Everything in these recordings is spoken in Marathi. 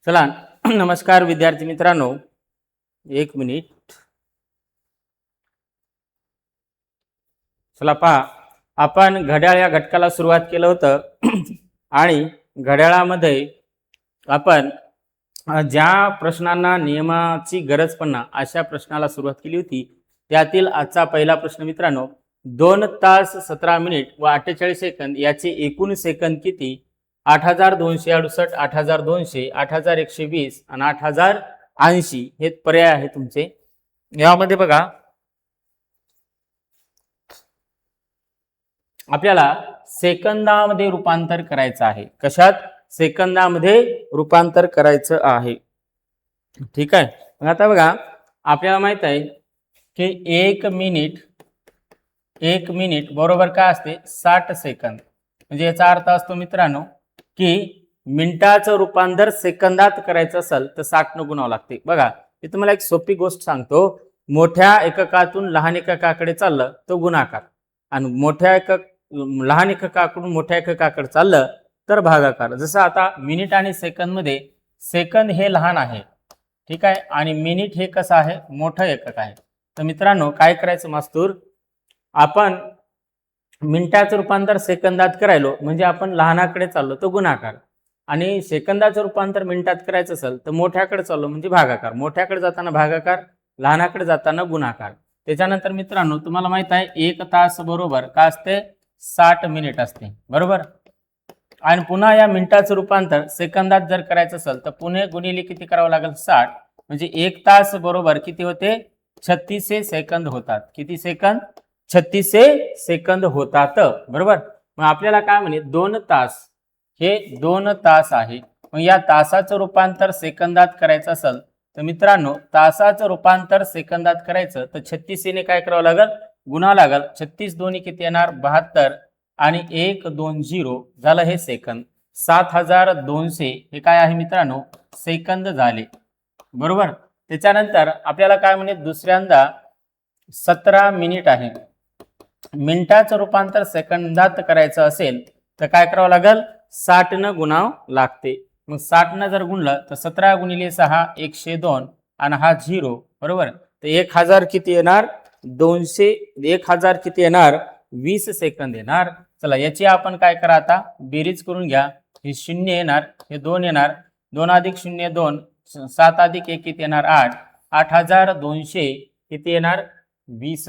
चला नमस्कार विद्यार्थी मित्रांनो, एक मिनिट. चला पहा, आपण घड्याळ या घटकाला सुरुवात केलं होतं आणि घड्याळामध्ये आपण ज्या प्रश्नांना नियमाची गरज पडणार अशा प्रश्नाला सुरुवात केली होती. त्यातील आजचा पहिला प्रश्न मित्रांनो, 2 तास 17 मिनिट व 48 सेकंद याचे एकूण सेकंद किती? 8268, 8200, 8120 आणि 8080 हे पर्याय आहे तुमचे. यामध्ये बघा, आपल्याला सेकंदामध्ये रूपांतर करायचं आहे. कशात? सेकंदामध्ये रूपांतर करायचं आहे. ठीक आहे. मग आता बघा, आपल्याला माहित आहे की एक मिनिट बरोबर काय असते? 60 सेकंद. म्हणजे याचा अर्थ असतो मित्रांनो की मिनिटाचं रूपांतर सेकंदात करायचं असेल तर 60 न गुणावं लागते. बघा, मी तुम्हाला एक सोपी गोष्ट सांगतो. मोठ्या एककातून लहान एककाकडे चाललं तर गुणाकार, आणि लहान एककाकडून मोठ्या एककाकडे चाललं तर भागाकार. जसं आता मिनिट आणि सेकंद मध्ये सेकंद हे लहान आहे, ठीक आहे, आणि मिनिट हे कसं आहे? मोठं एकक आहे. तर मित्रांनो काय करायचं मास्तूर, आपण मिनिटाचं रूपांतर सेकंदात करायलो म्हणजे आपण लहानाकडे चाललो तर गुणाकार, आणि सेकंदाचं रूपांतर मिनिटात करायचं असेल तर मोठ्याकडे चाललो म्हणजे भागाकार. मोठ्याकडे जाताना भागाकार, लहानाकडे जाताना गुणाकार. त्याच्यानंतर मित्रांनो तुम्हाला माहित आहे 1 तास बरोबर काय असते? 60 मिनिट असते, बरोबर. आणि पुन्हा या मिनिटाचं रूपांतर सेकंदात जर करायचं असेल तर पुणे गुणिले किती करावं लागेल? 60. म्हणजे 1 तास बरोबर किती होते? 36 सेकंद होतात. किती सेकंद? 36 सेकंद होतात, बरोबर. मग आपल्याला काय म्हणे? 2 तास हे 2 तास आहे. मग या तासाचं रूपांतर सेकंदात करायचं असेल तर मित्रांनो तासाचं रूपांतर सेकंदात करायचं तर 36 ने काय करावं लागेल? गुणावं लागेल. 36 दोन्ही किती येणार? 72 आणि 120 झालं हे सेकंद. 7200 हे काय आहे मित्रांनो? सेकंद झाले, बरोबर. त्याच्यानंतर आपल्याला काय म्हणे? दुसऱ्यांदा 17 मिनिट आहे. मिनिटाचं रूपांतर सेकंदात करायचं असेल तर काय करावं लागेल? 60 न गुणावं लागते. मग 60 न जर गुणलं तर 17 गुणिले 6 102 आणि हा 0, बरोबर. तर 1000 किती येणार? 1000 किती येणार? 20 सेकंद येणार. चला याची आपण काय करा, आता बेरीज करून घ्या. हे 0 येणार, हे 2 येणार, 2 अधिक 0 2, 7 अधिक 1 किती येणार? 8. 8200 किती येणार? 20.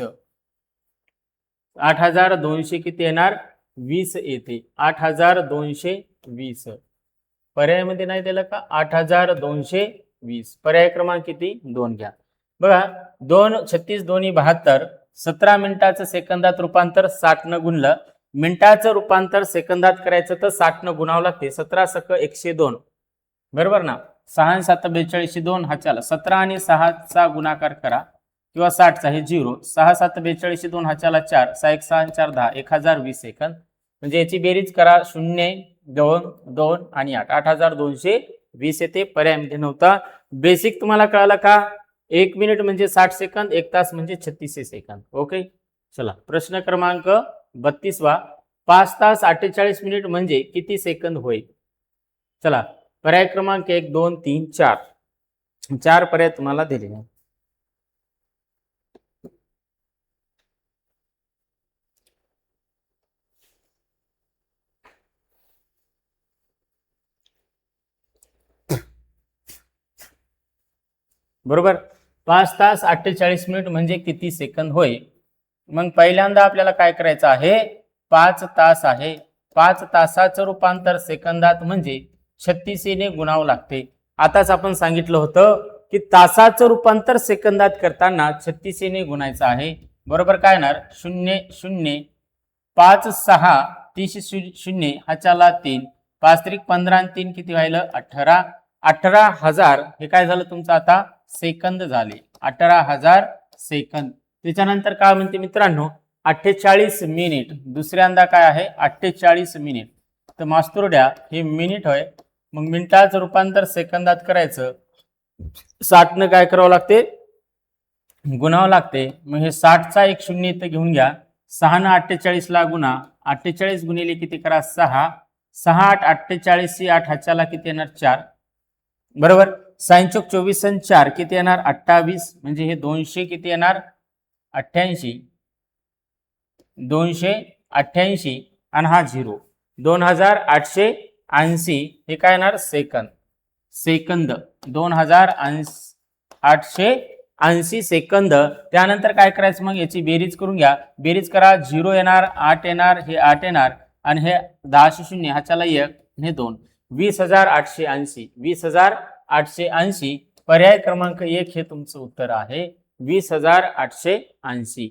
8200 किती येणार? 20 येते. 8220. पर्यायामध्ये नाही दिलं का? 8220. पर्याय क्रमांक किती? 2 घ्या. बघा, 2 36 दोन्ही 72. 17 मिनिटाचं सेकंदात रूपांतर 60 न गुणलं. मिनिटाचं रूपांतर सेकंदात करायचं तर 60 न गुणावं लागते. 17 सक 102, बरोबर ना. 6 7 42 2 हा चला 17 आणि 6 चा गुणाकार करा किंवा 60 चा, हे 0. 6 7 42 2 हा चला 4, 6 1 6 4 10, 1020 सेकंद. म्हणजे याची बेरीज करा. 0 2 2 आणि 8, 8220 येते. पर्यायामध्ये नव्हता. बेसिक तुम्हाला कळालं का? 1 मिनिट म्हणजे 60 सेकंद, 1 तास म्हणजे 36 सेकंद. ओके. चला प्रश्न क्रमांक 32. 5 तास 48 मिनिट म्हणजे किती सेकंद होईल? चला पर्याय क्रमांक 1 2 3 4. 4 पर्याय तुम्हाला दिले. बरोबर. 5 तास 48 मिनिट म्हणजे किती सेकंद होय? मग पहिल्यांदा आपल्याला काय करायचं आहे? 5 तास आहे. 5 तासाचं रूपांतर सेकंदात म्हणजे 36 ने गुणावं लागते. आताच आपण सांगितलं होतं की तासाचं रूपांतर सेकंदात करताना 36 ने गुणायचं आहे. बरोबर. काय येणार? 0 0 5 6 30 0 हा चला 3, 5 त्रिक 15 आणि 3 किती व्हायला? 18. 18000 हे काय झालं तुमचं आता? सेकंद झाले. 18000 सेकंद. त्याच्यानंतर काय म्हणते मित्रांनो? 48 मिनिट. दुसऱ्यांदा काय आहे? 48 मिनिट. तर मास्तुरड्या हे मिनिट होय. मग मिनिटाचं रूपांतर सेकंदात करायचं 60 न काय करावं लागते? गुणावं लागते. मग हे 60 चा एक 0 इथं घेऊन घ्या. 6 न 48 ला गुणा. 48 गुणिले किती करा? 6. 6 8 48 8 ह्याच्याला किती येणार? 4. बरोबर. 6 × 24 = 4 किती येणार 28, म्हणजे हे 200 किती येणार 88, 288 आणि हा 0 2880 हे काय येणार सेकंद. Second 2880 second. त्यानंतर काय करायचं मग याची बेरीज करून घ्या. बेरीज करा 0 येणार 8 येणार हे 8 येणार आणि हे 10 0 ह्याच्याला 1 हे 2 20880 20880 पर्याय क्रमांक 1 हे तुमचं उत्तर आहे 20880.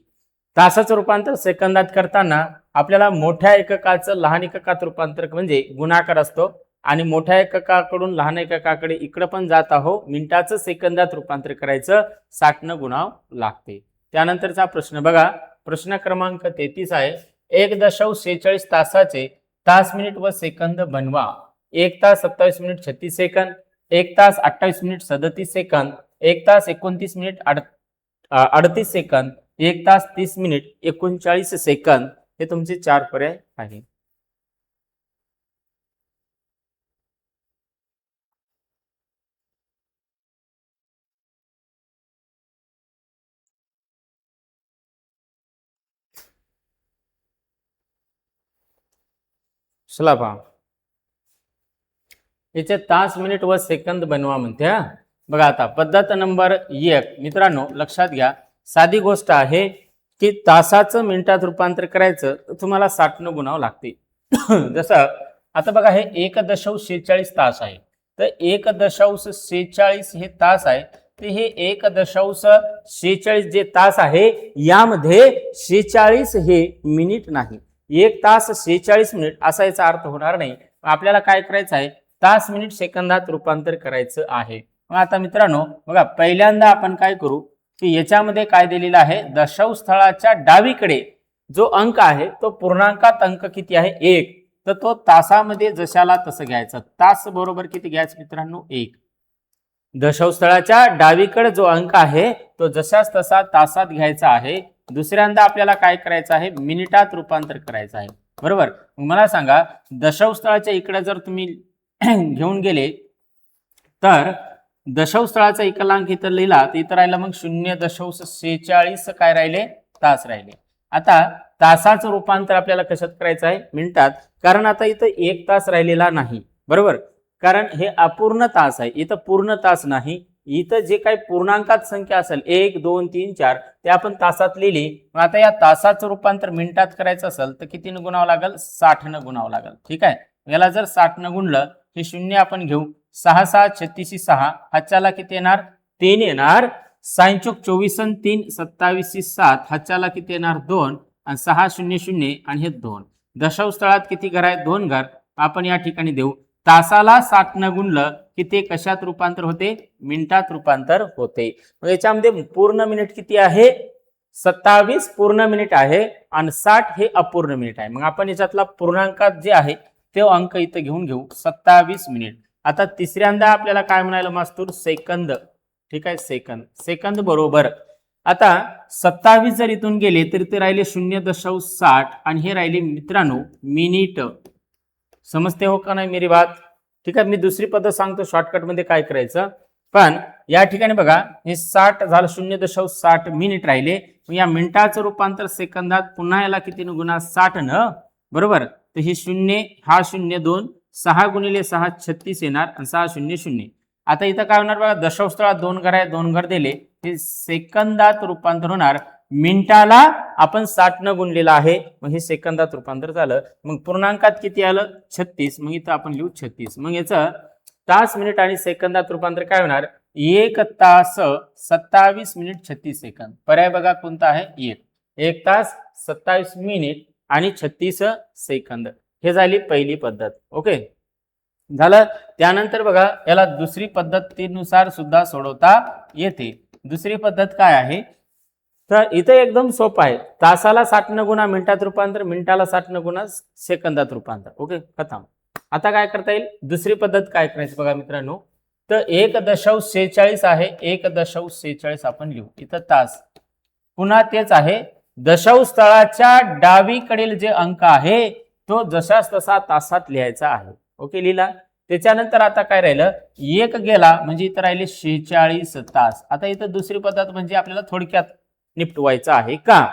तासाचं रूपांतर सेकंदात करताना आपल्याला मोठ्या एककाचं लहान एककात रूपांतर म्हणजे गुणाकार असतो आणि मोठ्या एककाकडून लहान एककाकडे इकडे पण जात आहो मिनिटाचं सेकंदात रूपांतर करायचं 60 न गुणाव लागते. त्यानंतरचा प्रश्न बघा. प्रश्न क्रमांक 33 आहे. 1.46 तासाचे तास मिनिट व सेकंद बनवा. 1 तास 27 मिनिट 36 सेकंद, 1 तास 28 मिनिट 37 सेकंद, 1 तास 29 मिनिट 38 सेकंद, 1 तास 30 मिनिट 39 सेकंद हे तुमचे 4 पर्याय आहे. चला पहा. याचे तास मिनिट व सेकंद बनवा म्हणते. बघा आता पद्धत नंबर 1 मित्रांनो लक्षात घ्या. साधी गोष्ट आहे की तासाचं मिनिटात रूपांतर करायचं तर तुम्हाला 60 न गुणावं लागते. जसं आता बघा हे 1.46 तास आहे तर 1.46 हे तास आहे तर हे 1.46 जे तास आहे यामध्ये 46 हे मिनिट नाही. 1 तास 46 मिनिट असा याचा अर्थ होणार नाही. आपल्याला काय करायचं आहे तास मिनिट सेकंदात रूपांतर करायचं आहे. मग आता मित्रांनो बघा पहिल्यांदा आपण काय करू की याच्यामध्ये काय दिलेलं आहे दशांश स्थळाच्या डावीकडे जो अंक आहे तो पूर्णांकात अंक किती आहे 1 तर तो तासामध्ये जशाला तसं घ्यायचा. तास बरोबर किती घ्यायचं मित्रांनो 1. दशांश स्थळाच्या डावीकडे जो अंक आहे तो जशाच तसा तासात घ्यायचा आहे. दुसऱ्यांदा आपल्याला काय करायचं आहे मिनिटात रूपांतर करायचं आहे. बरोबर. मला सांगा दशांश स्थळाच्या इकडे जर तुम्ही घेऊन गेले तर दशांश स्थळाचा इकालांक इथं लिहिला तर इथं राहिला मग 0.46 काय राहिले तास राहिले. आता तासाचं रूपांतर आपल्याला कशात करायचं आहे मिनिटात. कारण आता इथं 1 तास राहिलेला नाही. बरोबर. कारण हे अपूर्ण तास आहे इथं पूर्ण तास नाही. इथं जे काही पूर्णांकात संख्या असेल 1 2 3 4 ते आपण तासात लिहिली. मग आता या तासाचं रूपांतर मिनिटात करायचं असेल तर किती न गुणावं लागेल 60 न गुणावं लागेल. ठीक आहे. याला जर 60 न गुणलं हे 0 आपण घेऊ 6 6 36 6 हाच्याला किती येणार 3 येणार. 6 × 24 आणि 3 27 7 हाच्याला किती येणार 2 आणि 6 0 0 आणि हे 2. दशांश स्थळात किती घर आहे 2 घर. आपण या ठिकाणी देऊ तासाला 60 न गुणलं की ते कशात रूपांतर होते मिनिटात रूपांतर होते. मग याच्यामध्ये पूर्ण मिनिट किती आहे 27 पूर्ण मिनिट आहे आणि 60 हे अपूर्ण मिनिट आहे. मग आपण याच्यातला पूर्णांकात जे आहे ते अंक इथं घेऊन घेऊ 27 मिनिट. आता तिसऱ्यांदा आपल्याला काय म्हणायला मास्तूर सेकंद. ठीक आहे सेकंद. सेकंद बरोबर आता 27 जर इथून गेले तर ते राहिले 0.60 आणि हे राहिले मित्रांनो मिनिट. समजते हो का नाही मेरी बात. ठीक आहे. मी दुसरी पद्धत सांगतो शॉर्टकट मध्ये काय करायचं. पण या ठिकाणी बघा हे 60 झालं 0.60 मिनिट राहिले. या मिनिटाचं रूपांतर सेकंदात पुन्हा याला किती न गुणा 60 न. बरोबर. तर हे 0 हा 0 2 6 × 6 36 येणार आणि 6 0 0. आता इथं काय होणार बघा दशांश स्थळात 2 घर आहे 2 घर दिले हे सेकंदात रूपांतर होणार. मिनिटाला आपण 60 न गुणलेला आहे मग हे सेकंदात रूपांतर झालं. मग पूर्णांकात किती आलं 36 मग इथं आपण लिहू 36. मग याचं तास मिनिट आणि सेकंदात रूपांतर काय होणार 1 तास 27 मिनिट 36 सेकंद. पर्याय बघा कोणता आहे 1 तास 27 मिनिट आणि 36 सेकंद. हे झाली पहिली पद्धत. ओके झालं. त्यानंतर बघा याला दुसरी पद्धतीनुसार सुद्धा सोडवता येते. दुसरी पद्धत काय आहे तर इथं एकदम सोपं आहे. तासाला 60 न गुणा मिनिटात रूपांतर मिनिटाला 60 न गुणा सेकंदात रूपांतर. ओके खतम. आता काय करता येईल दुसरी पद्धत काय करायची बघा मित्रांनो. तर 1.46 आहे 1.46 आपण लिहू. इथं तास पुन्हा तेच आहे दशांश स्थळाच्या डावीकडील जे अंक आहे तो जशास तसा तासात लिहायचा आहे. ओके लिहिला. त्याच्यानंतर आता काय राहिलं, एक गेला म्हणजे इथं राहिले 46 तास. आता इथं दुसरी पद्धत म्हणजे आपल्याला थोडक्यात निपटवायचं आहे का,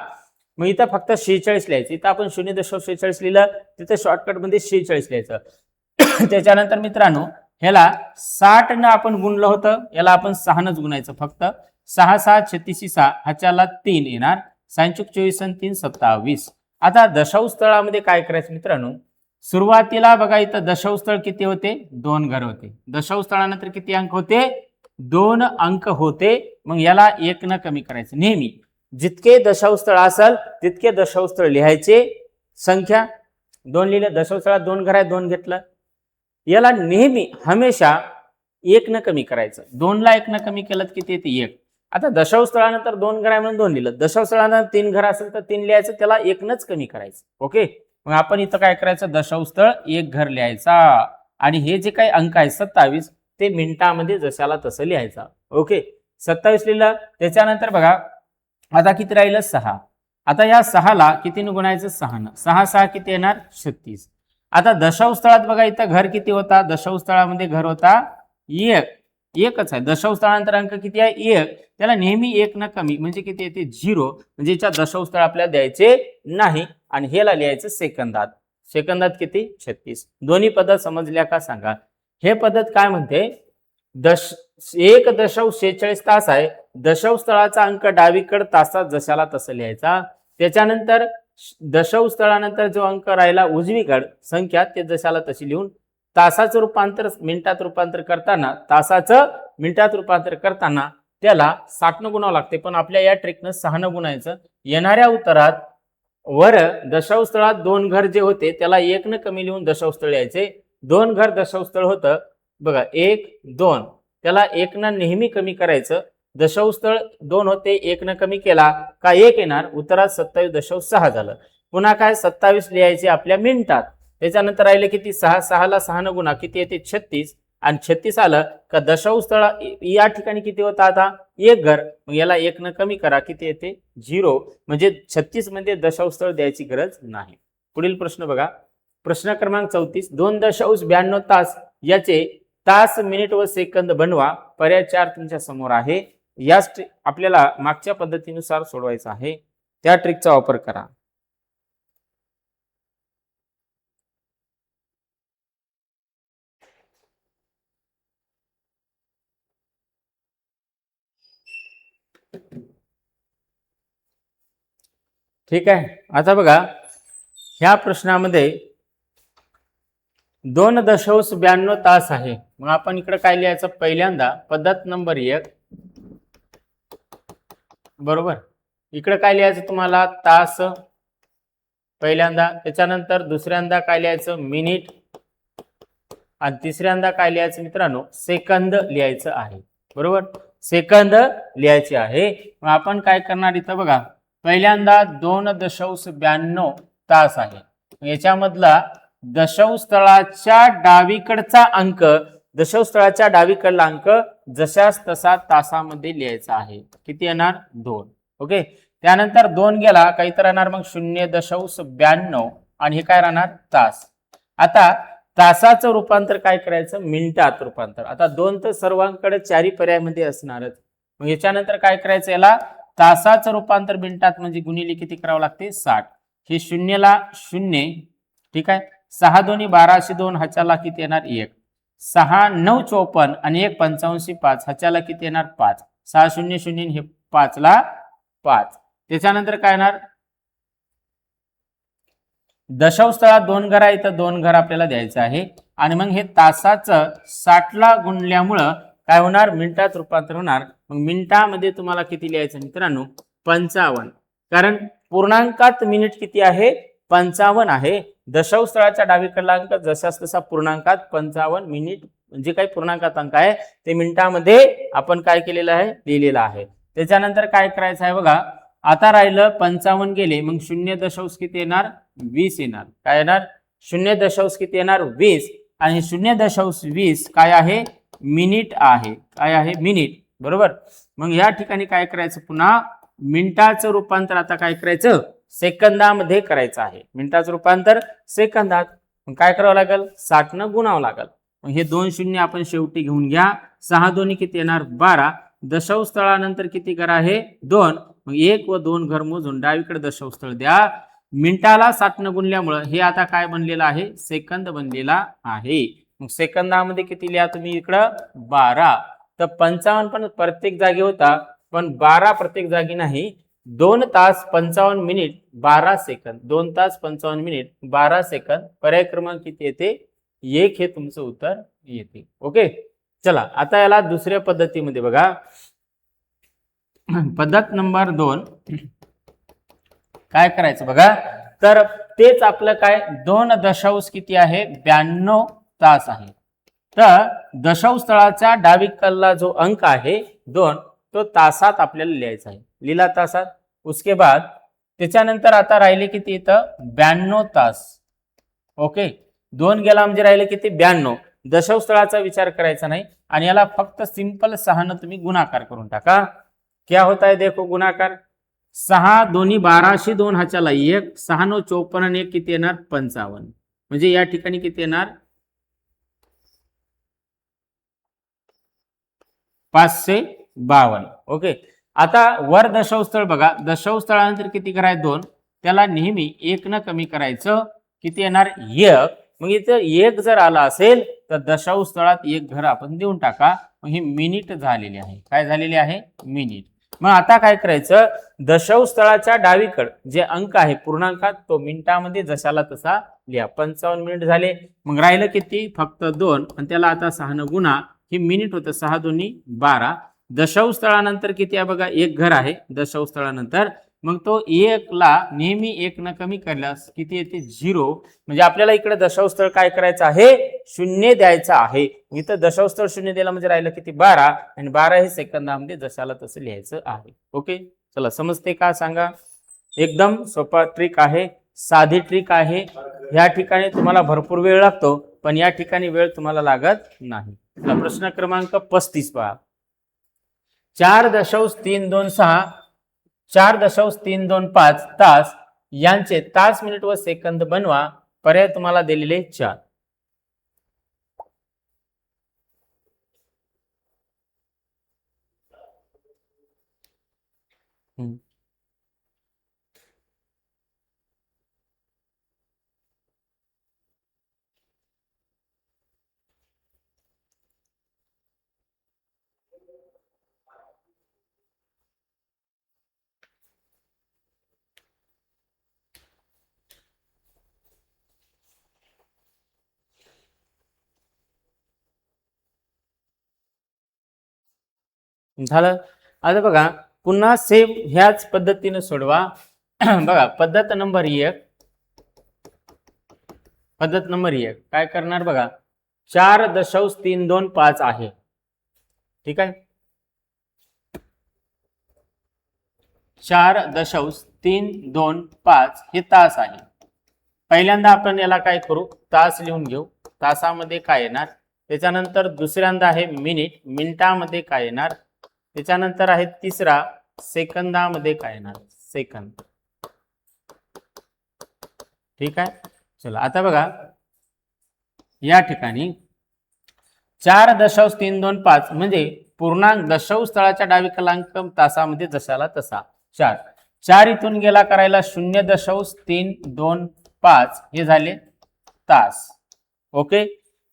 मग इथं फक्त 46 लिहायचं. इथं आपण 0.46 लिहिलं, तिथं शॉर्टकट मध्ये 46 लिहायचं. त्याच्यानंतर मित्रांनो ह्याला 60 न आपण गुणलं होतं, याला आपण 6 नच गुणायचं. फक्त 6 6 36 6 ह्याच्याला 3 येणार. 6 24 आणि 3 27. आता दशांश स्थळामध्ये काय करायचं मित्रांनो, सुरुवातीला बघा इथं दशांश स्थळ किती होते, 2 घर होते. दशांश स्थळानंतर किती अंक होते, 2 अंक होते. मग याला 1 न कमी करायचं. नेहमी जितके दशांश स्थळ असेल तितके दशांश स्थळ लिहायचे. संख्या 2 लिहिलं, दशांश स्थळात 2 घर आहे, 2 घेतलं. याला नेहमी हमेशा 1 न कमी करायचं. 2 ला 1 न कमी केलं किती येते, 1. आता दशांश स्थळानंतर 2 घर आहे म्हणून 2 लिहिलं. दशांश स्थळानंतर 3 घर असेल तर 3 लिहायचं, त्याला 1 नच कमी करायचं. ओके, मग आपण इथं काय करायचं, दशांश स्थळ 1 घर लिहायचा. आणि हे जे काही अंक आहे 27 ते मिनिटामध्ये जशाला तसं लिहायचा. ओके, 27 लिहिलं. त्याच्यानंतर बघा आता किती राहिलं, 6. आता या 6 ला किती गुणायचं, 6 न. 6 6 किती येणार, 36. आता दशांश स्थळात बघा इथं घर किती होता, दशांश स्थळामध्ये घर होता 1. एकच आहे. दशांश स्थळानंतर अंक किती आहे, 1. त्याला नेहमी 1 न कमी म्हणजे किती येते, 0. म्हणजे याच्या दशांश स्थळ आपल्याला द्यायचे नाही. आणि हेला लिहायचं सेकंदात. सेकंदात किती, 36. दोन्ही पद्धत समजल्या का सांगा. हे पद्धत काय म्हणते, 1.46 तास आहे. दशांश स्थळाचा अंक डावीकडे तासात जशाला तसं लिहायचा. त्याच्यानंतर दशांश स्थळानंतर जो अंक राहिला उजवीकडे संख्या ते जशाला तशी लिहून तासाचं रूपांतर मिनिटात रूपांतर करताना, तासाचं मिनिटात रूपांतर करताना त्याला 60 न गुणावं लागते. पण आपल्या या ट्रिकनं 6 न गुणायचं. येणाऱ्या उत्तरात वर दशांश स्थळात 2 घर जे होते त्याला 1 न कमी लिहून दशांश स्थळ यायचे. 2 घर दशांश स्थळ होतं बघा, 1 2, त्याला 1 न नेहमी कमी करायचं. दशांश स्थळ 2 होते, 1 न कमी केला का 1 येणार. उत्तरात 27.6 झालं. पुन्हा काय 27 लिहायचे आपल्या मिनिटात. त्याच्यानंतर राहिले किती, 6. 6 ला 6 न गुणा किती येते, 36. आणि 36 आलं का दशांश स्थळ या ठिकाणी किती होता, आता 1 घर. मग याला 1 न कमी करा, किती येते, 0. म्हणजे 36 मध्ये दशांश स्थळ द्यायची गरज नाही. पुढील प्रश्न बघा, प्रश्न क्रमांक 34. 2.92 तास याचे तास, मिनिट व सेकंद बनवा. पर्याय 4 तुमच्या समोर आहे. याच आपल्याला मागच्या पद्धतीनुसार सोडवायचं आहे. त्या ट्रिकचा वापर करा. ठीक आहे. आता बघा ह्या प्रश्नामध्ये 2.92 तास आहे. मग आपण इकडे काय लिहायचं, पहिल्यांदा पद्धत नंबर 1 बरोबर. इकडे काय लिहायचं तुम्हाला, तास पहिल्यांदा. त्याच्यानंतर दुसऱ्यांदा काय लिहायचं, मिनिट. आणि तिसऱ्यांदा काय लिहायचं मित्रांनो, सेकंद लिहायचं आहे. बरोबर, सेकंद लिहायचे आहे. मग आपण काय करणार इथं बघा, पहिल्यांदा 2.92 तास आहे. याच्यामधला दशांश स्थळाच्या डावीकडचा अंक, दशांश स्थळाच्या डावीकडला अंक जशास तसा तासामध्ये लिहायचा आहे. किती येणार, 2. ओके, त्यानंतर 2 गेला काही तर राहणार मग 0.92 आणि हे काय राहणार, तास. आता तासाचं रूपांतर काय करायचं, मिनिटात रूपांतर. आता 2 तर सर्वांकडे चारी पर्यायामध्ये असणारच. मग याच्यानंतर काय करायचं, याला तासाचं रूपांतर मिनिटात म्हणजे गुणिले किती करावं लागते, 60. हे 0 ला 0. ठीक आहे, 6 2 12 2 ह्याच्याला किती येणार, 1. 6 9 54 आणि 1 55 5 ह्याच्याला किती येणार, 5. 6 0 0 हे 5 ला 5. त्याच्यानंतर काय येणार, दशांश स्थळात 2 घर आहे, इथं 2 घर आपल्याला द्यायचं आहे. आणि मग हे तासाचं 60 ला गुणल्यामुळं काय होणार, मिनिटात रूपांतर होणार. मग मिनिटामध्ये तुम्हाला किती लिहायचं मित्रांनो, 55. कारण पूर्णांकात मिनिट किती आहे, 55 आहे. दशांश स्थळाच्या डावीकडला अंक जशास तसा पूर्णांकात 55 मिनिट म्हणजे काही पूर्णांकात अंक आहे ते मिनिटामध्ये आपण काय केलेलं आहे, लिहिलेलं आहे. त्याच्यानंतर काय करायचं आहे बघा, आता राहिलं 55 गेले, मग 0 किती येणार, 20 येणार. काय येणार, 0 किती येणार, 20. आणि 0.20 काय आहे, मिनिट आहे. काय आहे, मिनिट. बरोबर. मग या ठिकाणी काय करायचं, पुन्हा मिनिटाचं रूपांतर आता काय करायचं, सेकंदामध्ये करायचं आहे. मिनिटाचं रूपांतर सेकंदात. मग काय करावं लागेल, 60 न गुणावं लागेल. मग हे 2 शून्य आपण शेवटी घेऊन घ्या. 6 दोन्ही किती येणार 12. दशांश स्थळानंतर किती घर आहे 2. मग 1 व 2 घर मोजून डावीकडे दशांश स्थळ द्या. मिनिटाला 60 न गुणल्यामुळे हे आता काय बनलेलं आहे सेकंद बनलेला आहे. मग सेकंदामध्ये किती लिहा तुम्ही इकडं 12. तर 55 पण प्रत्येक जागी होता पण 12 प्रत्येक जागी नाही. 2 तास 55 मिनिट 12 सेकंद. 2 तास 55 मिनिट 12 सेकंद. पर्याय क्रमांक किती येते 1 हे तुमचं उत्तर येते. ओके चला आता याला दुसऱ्या पद्धतीमध्ये बघा. पद्धत नंबर 2 काय करायचं बघा. तर तेच आपलं काय 2 दशांश किती आहे 92 तास आहे. तर दशांश स्थळाचा डावीकडला जो अंक आहे 2 तो तासात आपल्याला लिहायचा आहे. लिहिला तासात. उसके बाद त्याच्यानंतर आता राहिले किती इथं 92 तास. ओके 2 गेला म्हणजे राहिले किती 92. दशांश स्थळाचा विचार करायचा नाही आणि याला फक्त सिंपल 6 न तुम्ही गुणाकार करून टाका. क्या होता है देखो गुणाकार. 6 दोन्ही 12 2 हा चला 1 6 9 54 आणि 1 किती येणार 55. म्हणजे या ठिकाणी किती येणार 552. ओके आता वर दशांश स्थळ बघा. दशांश स्थळानंतर किती करायचं 2. त्याला नेहमी 1 न कमी करायचं. किती येणार 1. मग इथं 1 जर आला असेल तर दशांश स्थळात 1 घर आपण देऊन टाका. मग ही मिनिट झालेली आहे. काय झालेली आहे मिनिट. मग आता काय करायचं दशांश स्थळाच्या डावीकडे जे अंक आहे पूर्णांकात तो मिनिटामध्ये जशाला तसा लिहा. 55 मिनिट झाले. मग राहिलं किती फक्त 2 आणि त्याला आता 6 न गुणा. हे मिनिट होतं 6 दोन्ही 12. दशांश स्थळानंतर किती आहे बघा 1 घर आहे दशांश स्थळानंतर. मग तो 1 ला नेहमी 1 न कमी केल्यास किती येते 0. म्हणजे आपल्याला इकडे दशांश स्थळ काय करायचं आहे 0 द्यायचं आहे. इथं दशांश स्थळ 0 दिला म्हणजे राहिलं किती 12 आणि 12 हे सेकंदामध्ये जशाला तसं लिहायचं आहे. ओके चला समजते का सांगा. एकदम सोपा ट्रिक आहे. साधी ट्रिक आहे. या ठिकाणी तुम्हाला भरपूर वेळ लागतो पण या ठिकाणी वेळ तुम्हाला लागत नाही. प्रश्न क्रमांक 35 पहा. 4.326 4.325 तास यांचे तास मिनिट व सेकंद बनवा. पर्याय तुम्हाला दिलेले 4. झालं. आता बघा पुन्हा सेम ह्याच पद्धतीने सोडवा. बघा पद्धत नंबर 1 काय करणार बघा 4.325 आहे. ठीक आहे 4.325 हे तास आहे. पहिल्यांदा आपण याला काय करू तास लिहून घेऊ. तासामध्ये काय येणार. त्याच्यानंतर दुसऱ्यांदा आहे मिनिट. मिनिटामध्ये काय येणार. त्याच्यानंतर आहे तिसरा सेकंदामध्ये काय येणार सेकंद. ठीक आहे चला आता बघा या ठिकाणी 4.325 म्हणजे पूर्णांक दशांश स्थळाच्या डावीकडला अंक तासामध्ये जशाला तसा 4. 4 इथून गेला करायला 0.325 हे झाले तास. ओके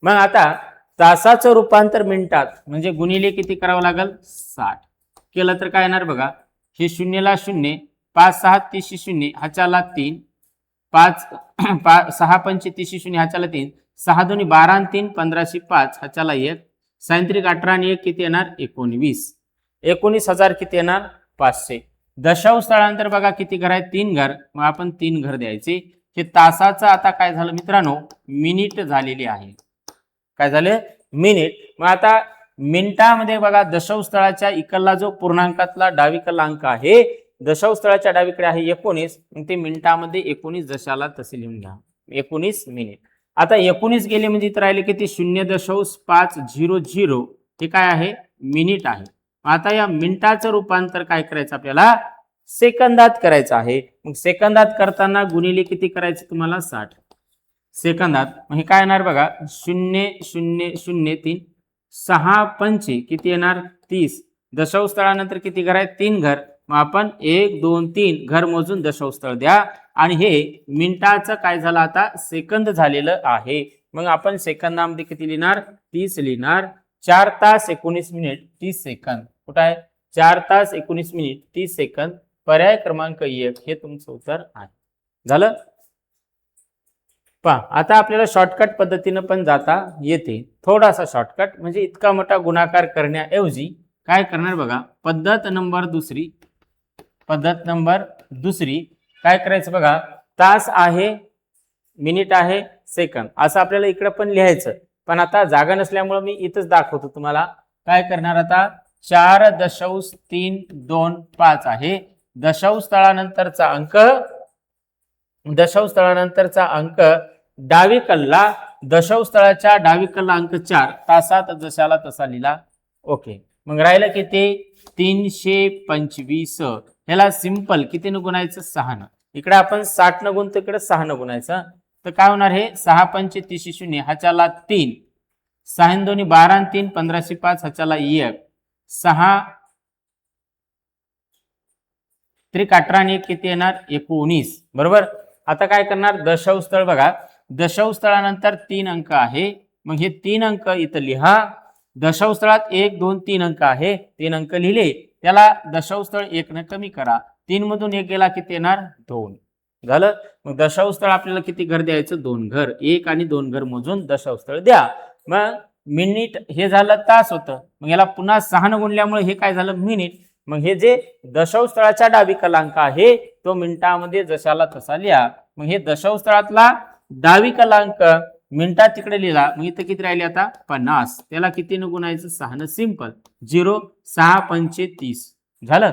मग आता तासाचं रूपांतर मिनिटात म्हणजे गुणिले किती करावं लागेल 60 केलं तर काय येणार बघा. हे 0 ला 0 5 6 30 0 ह्याच्याला 3 5 6 5 30 0 ह्याच्याला 3 6 दोन्ही 12 आणि 3 15 5 ह्याच्याला 1 सायंत्रिक 18 आणि 1 किती येणार 19. 19,000 किती येणार 500. दशांश स्थळानंतर बघा किती घर आहे 3 घर. मग आपण 3 घर द्यायचे. हे तासाचं आता काय झालं मित्रांनो मिनिट झालेली आहे. काय झाले मिनिट. मग आता मिनिटामध्ये बघा दशांश स्थळाच्या इकडला जो पूर्णांकातला डावीकडला अंक आहे दशांश स्थळाच्या डावीकडे आहे 19. मग ते मिनिटामध्ये 19 जशाला तसे लिहून घ्या 19 मिनिट. आता 19 गेले म्हणजे इथे राहिले किती 0.500 हे काय आहे मिनिट आहे. आता या मिनिटाचं रूपांतर काय करायचं आपल्याला सेकंदात करायचं आहे. मग सेकंदात करताना गुणिले किती करायचं तुम्हाला 60. सेकंदात, मग हे काय येणार बघा 0,003 6 पंचे किती येणार 30, दशांश स्थळानंतर किती घर आहे 3 घर, मग आपण 1 2 3 घर मोजून दशांश स्थळ द्या आणि हे मिनिटाचं काय झालं आता सेकंद झालेलं आहे, मग आपण सेकंदामध्ये किती लिहिणार 30 लिहिणार, 4 तास 19 मिनिट 30 सेकंद, कुठं आहे 4 तास 19 मिनिट 30 सेकंद, पर्याय क्रमांक 1 हे तुमचं उत्तर आहे. झालं पहा, आता आपल्याला शॉर्टकट पद्धतीनं पण जाता येते, थोडासा शॉर्टकट म्हणजे इतका मोठा गुणाकार करण्याऐवजी काय करणार बघा, पद्धत नंबर दुसरी काय करायचं बघा, तास आहे मिनिट आहे सेकंद असं आपल्याला इकडे पण लिहायचं, पण आता जागा नसल्यामुळे मी इथंच दाखवतो तुम्हाला. काय करणार आता 4.325 आहे, दशांश स्थळानंतरचा अंक डावीकडला, दशांश स्थळाच्या डावीकडला अंक 4, तासात जशाला तसा लिहिला. ओके, मग राहिलं किती 325, ह्याला सिंपल किती न गुणायचं 6 न, इकडे आपण 60 न गुणतो, इकडे 6 न गुणायचं, तर काय होणार हे 6 पंचे 30, ह्याच्याला 3, 6 दोन्ही 12 आणि 3 1505, ह्याच्याला 1, 6 त्रिक 18 आणि 1 किती येणार 19, बरोबर. आता काय करणार दशांश स्थळ बघा, दशांश स्थळानंतर 3 अंक आहे, मग हे 3 अंक इथं लिहा, दशांश स्थळात 1 2 3 अंक आहे, 3 अंक लिहिले, त्याला दशांश स्थळ 1 न कमी करा, 3 मधून 1 गेला किती येणार 2, झालं. मग दशांश स्थळ आपल्याला किती घर द्यायचं 2 घर, 1 आणि 2 घर मोजून दशांश स्थळ द्या. मग मिनिट हे झालं तास होतं, मग याला पुन्हा 6 न गुणल्यामुळे हे काय झालं मिनिट, मग हे जे दशांश स्थळाच्या डावीकडला अंक आहे तो मिनिटामध्ये जशाला तसा लिहा, मग हे दशांश स्थळातला डावीकडला अंक मिनिटात तिकडे लिहिला, मग इथं किती राहिले आता 50, त्याला किती न गुणायचं 6 न, सिंपल 0 6 पंचे 30, झालं.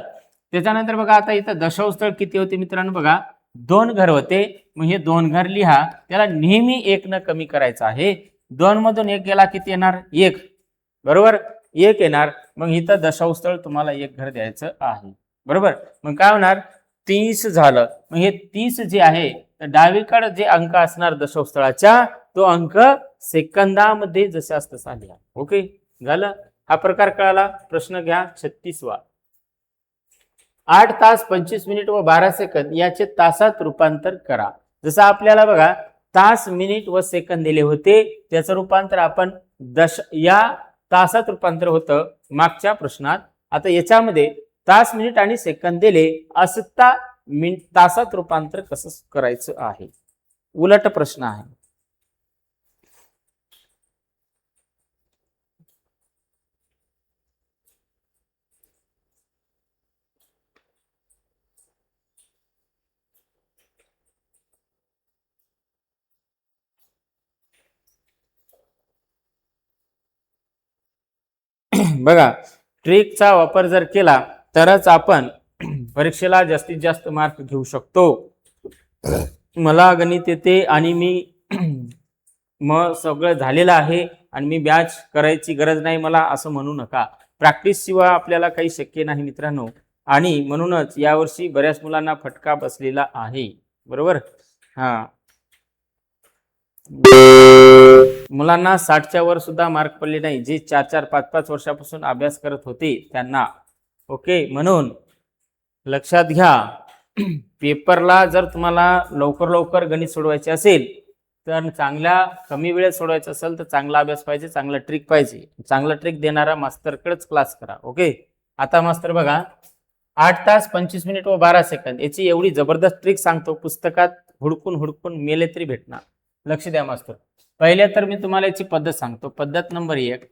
त्याच्यानंतर बघा आता इथं दशांश स्थळ किती होते मित्रांनो बघा 2 घर होते, मग हे 2 घर लिहा, त्याला नेहमी 1 न कमी करायचं आहे, 2 मधून 1 गेला किती येणार 1, बरोबर 1 येणार, मग इथं दशांश स्थळ तुम्हाला 1 घर द्यायचं आहे, बरोबर. मग काय होणार 30 झालं, मग हे 30 जे आहे डावीकडे जे अंक असणार दशांश स्थळाच्या तो अंक सेकंदामध्ये जशास तसा लिहा. ओके, झालं. हा प्रकार कळाला. प्रश्न घ्या 36वा. 8 तास 25 मिनिट व 12 सेकंद याचे तासात रूपांतर करा. जसं आपल्याला बघा तास मिनिट व सेकंद दिले होते, त्याचं रूपांतर आपण या तासात रूपांतर होतं मागच्या प्रश्नात. आता याच्यामध्ये तास मिनिट आणि सेकंद दिले, असता तासात रूपांतर कसं करायचं आहे, उलट प्रश्न आहे. बघा ट्रिकचा वापर जर केला तरच आपण परीक्षेला जास्तीत जास्त मार्क घेऊ शकतो. मला गणित येते आणि मी मग सगळं झालेलं आहे आणि मी बॅच करायची गरज नाही मला असं म्हणू नका. प्रॅक्टिस शिवाय आपल्याला काही शक्य नाही मित्रांनो, आणि म्हणूनच यावर्षी बऱ्याच मुलांना फटका बसलेला आहे, बरोबर. हा, मुलांना 60च्या वर सुद्धा मार्क पडले नाही, जे 4-4 5-5 वर्षापासून अभ्यास करत होते त्यांना. ओके, म्हणून लक्षात घ्या, पेपरला जर तुम्हाला लवकर गणित सोडवायचे असेल तर चांगल्या कमी वेळेत सोडवायचं असेल तर चांगला अभ्यास पाहिजे, चांगला ट्रिक पाहिजे, चांगला ट्रिक देणारा मास्तरकडेच क्लास करा. ओके, आता मास्तर बघा 8 तास 25 मिनिट व 12 सेकंद याची एवढी जबरदस्त ट्रिक सांगतो, पुस्तकात हुडकून मेले तरी भेटणार. लक्ष द्या मास्तर. पहिले तर मी तुम्हाला याची पद्धत सांगतो. पद्धत नंबर 1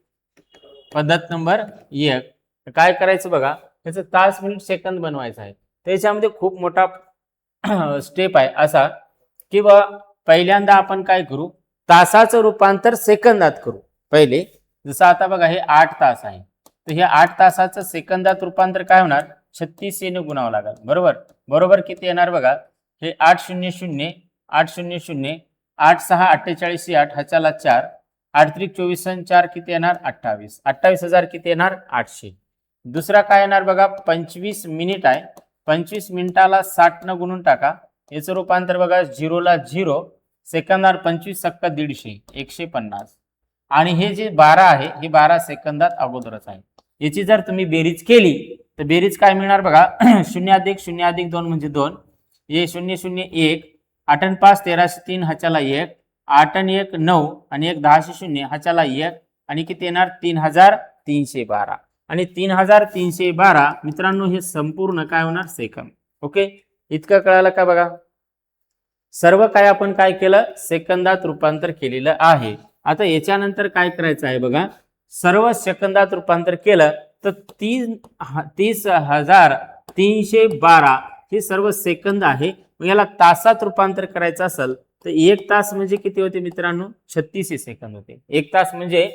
काय करायचं बघा, त्याचं तास मिनिट सेकंद बनवायचं आहे. त्याच्यामध्ये खूप मोठा स्टेप आहे असा की बा पहिल्यांदा आपण काय करू, तासाचं रूपांतर सेकंदात करू. पहिले जसं आता बघा हे 8 तास आहे, तर हे 8 तासाचं सेकंदात रूपांतर काय होणार 36 ने गुणावं लागेल, बरोबर किती येणार बघा, हे 800 800 8 6 48 8 ह्याच्याला 4 8 त्रिक 24 आणि 4 किती येणार 28, 28,000 किती येणार 800. दुसरा काय येणार बघा 25 मिनिट आहे, 25 मिनिटाला 60 न गुणून टाका, याचं रूपांतर बघा 0 ला 0 सेकंदात 25 सक्का 150 150 आणि हे जे 12 आहे हे 12 सेकंदात अगोदरच आहे. याची जर तुम्ही बेरीज केली तर बेरीज काय मिळणार बघा 0 अधिक 0 अधिक 2 म्हणजे 2 हे 0 0 1 8 आणि 5 1303 ह्याच्याला 1 8 आणि 1 9 आणि 1 10 ह्याच्याला 1 आणि किती येणार 3312 आणि 3312 मित्रांनो हे संपूर्ण काय होणार सेकंद. ओके इतकं कळालं का बघा. सर्व काय आपण काय केलं सेकंदात रूपांतर केलेलं आहे. आता याच्यानंतर काय करायचं आहे बघा सर्व सेकंदात रूपांतर केलं तर 30,312 हे सर्व सेकंद आहे. मग याला तासात रूपांतर करायचं असेल तर 1 तास म्हणजे किती होते मित्रांनो 36 सेकंद होते. 1 तास म्हणजे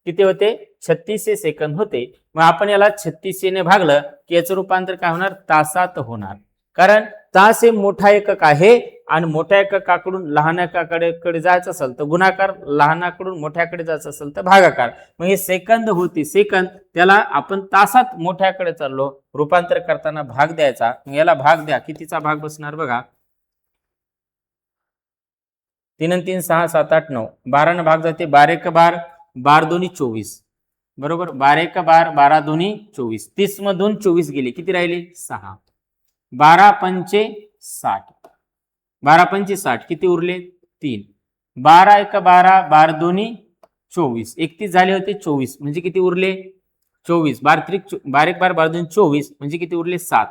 किती होते 36 सेकंद होते. मग आपण याला 36 ने भागलं की याचं रूपांतर काय होणार तासात होणार. कारण तास हे मोठा एकक आहे आणि मोठ्या एककाकडून लहान एकाकडे जायचं असेल तर गुणाकार लहानाकडून मोठ्याकडे जायचं असेल तर भागाकार. मग हे सेकंद होती सेकंद त्याला आपण तासात मोठ्याकडे चाललो रूपांतर करताना भाग द्यायचा. याला भाग द्या कितीचा भाग बसणार बघा 3 आणि 3 6 7 8 9 12 न भाग जाते 12 1 12 12 दोन्ही 24 बरोबर 12 1 12 12 दोन्ही 24 30 मधून 24 गेले किती राहिले 6 12 पंचे 60 12 पंचे 60 किती उरले 3 12 1 12 12 दोन्ही 24 31 झाले होते 24 म्हणजे किती उरले 24 12 त्रिक 12 1 12 12 दोन्ही 24 म्हणजे किती उरले 7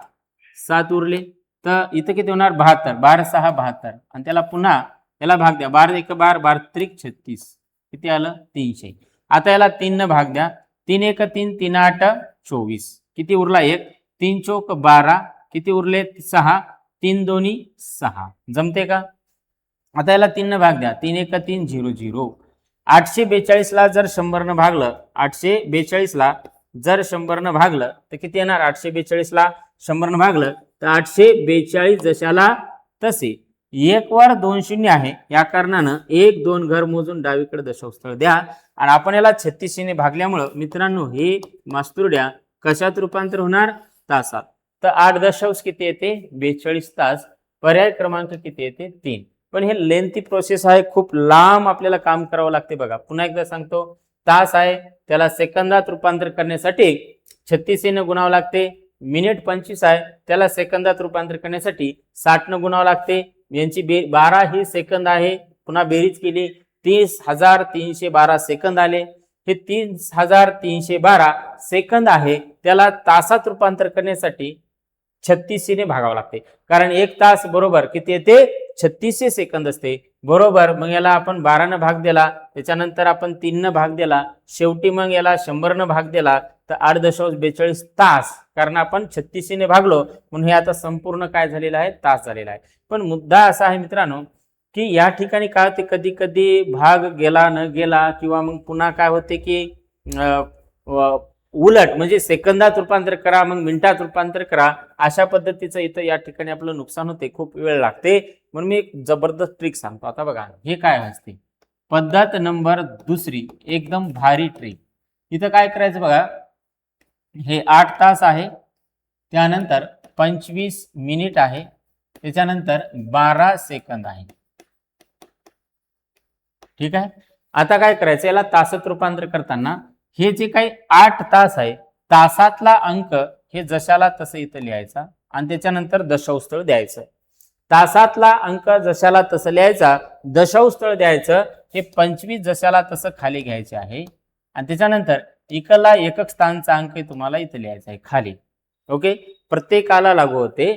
7 उरले. तर इथं किती होणार 72 12 6 72 आणि त्याला पुन्हा याला भाग द्या 12 1 12 12 त्रिक 36 किती आलं 300. आता याला 3 न भाग द्या 3 1 3 3 8 24 किती उरला 1 3 चौक 12 किती उरले 6 3 दोन्ही 6 जमते का. आता याला 3 न भाग द्या 3 1 3 0 0 842 ला जर 100 न भागलं 842 ला जर 100 न भागलं तर किती येणार 842 ला 100 न भागलं तर 842 जशाला तसे 1 वर 2 शून्य आहे या कारणानं 1 2 घर मोजून डावीकडे दशस्थळ द्या. आणि आपण याला 36 ने भागल्यामुळं मित्रांनो हे मास्तुरड्या कशात रूपांतर होणार तासात. तर 8 दशांश किती येते 42 तास. पर्याय क्रमांक किती येते 3. पण हे लेंथी प्रोसेस आहे खूप लांब आपल्याला काम करावं लागते बघा. पुन्हा एकदा सांगतो तास आहे त्याला सेकंदात रूपांतर करण्यासाठी 36 ने गुणावं लागते. मिनिट 25 आहे त्याला सेकंदात रूपांतर करण्यासाठी 60 न गुणावं लागते. यांची 12 ही सेकंद आहे. पुन्हा बेरीज केली 30,312 सेकंद आले. हे 30,312 सेकंद आहे त्याला तासात रूपांतर करण्यासाठी 36 ने भागावं लागते. कारण 1 तास बरोबर किती येते 36 सेकंद असते बरोबर. मग याला आपण 12 न भाग दिला त्याच्यानंतर आपण 3 न भाग दिला शेवटी मग याला 100 न भाग दिला तर 8.42 तास. कारण आपण 36 ने भागलो म्हणून हे आता संपूर्ण काय झालेलं आहे तास झालेला आहे. पण मुद्दा असा आहे मित्रांनो की या ठिकाणी काय होते कधी कधी भाग गेला न गेला किंवा मग पुन्हा काय होते की उलट म्हणजे सेकंदात रूपांतर करा मग मिनिटात रूपांतर करा अशा पद्धतीचं इथं या ठिकाणी आपलं नुकसान होते खूप वेळ लागते. म्हणून मी एक जबरदस्त ट्रिक सांगतो. आता बघा हे काय असते पद्धत नंबर 2 एकदम भारी ट्रिक. इथं काय करायचं बघा हे 8 तास आहे त्यानंतर 25 मिनिट आहे त्याच्यानंतर 12 सेकंद आहे. ठीक आहे. आता काय करायचं याला तासात रूपांतर करताना हे जे काही 8 तास आहे तासातला अंक हे जशाला तसं इथं लिहायचा आणि त्याच्यानंतर दशांशस्थळ द्यायचं. तासातला अंक जशाला तसं लिहायचा दशांशस्थळ द्यायचं. हे 25 जशाला तसं खाली घ्यायचे आहे आणि त्याच्यानंतर इकडला एकक स्थानचा अंक तुम्हाला इथं लिहायचा आहे खाली. ओके प्रत्येकाला लागू होते.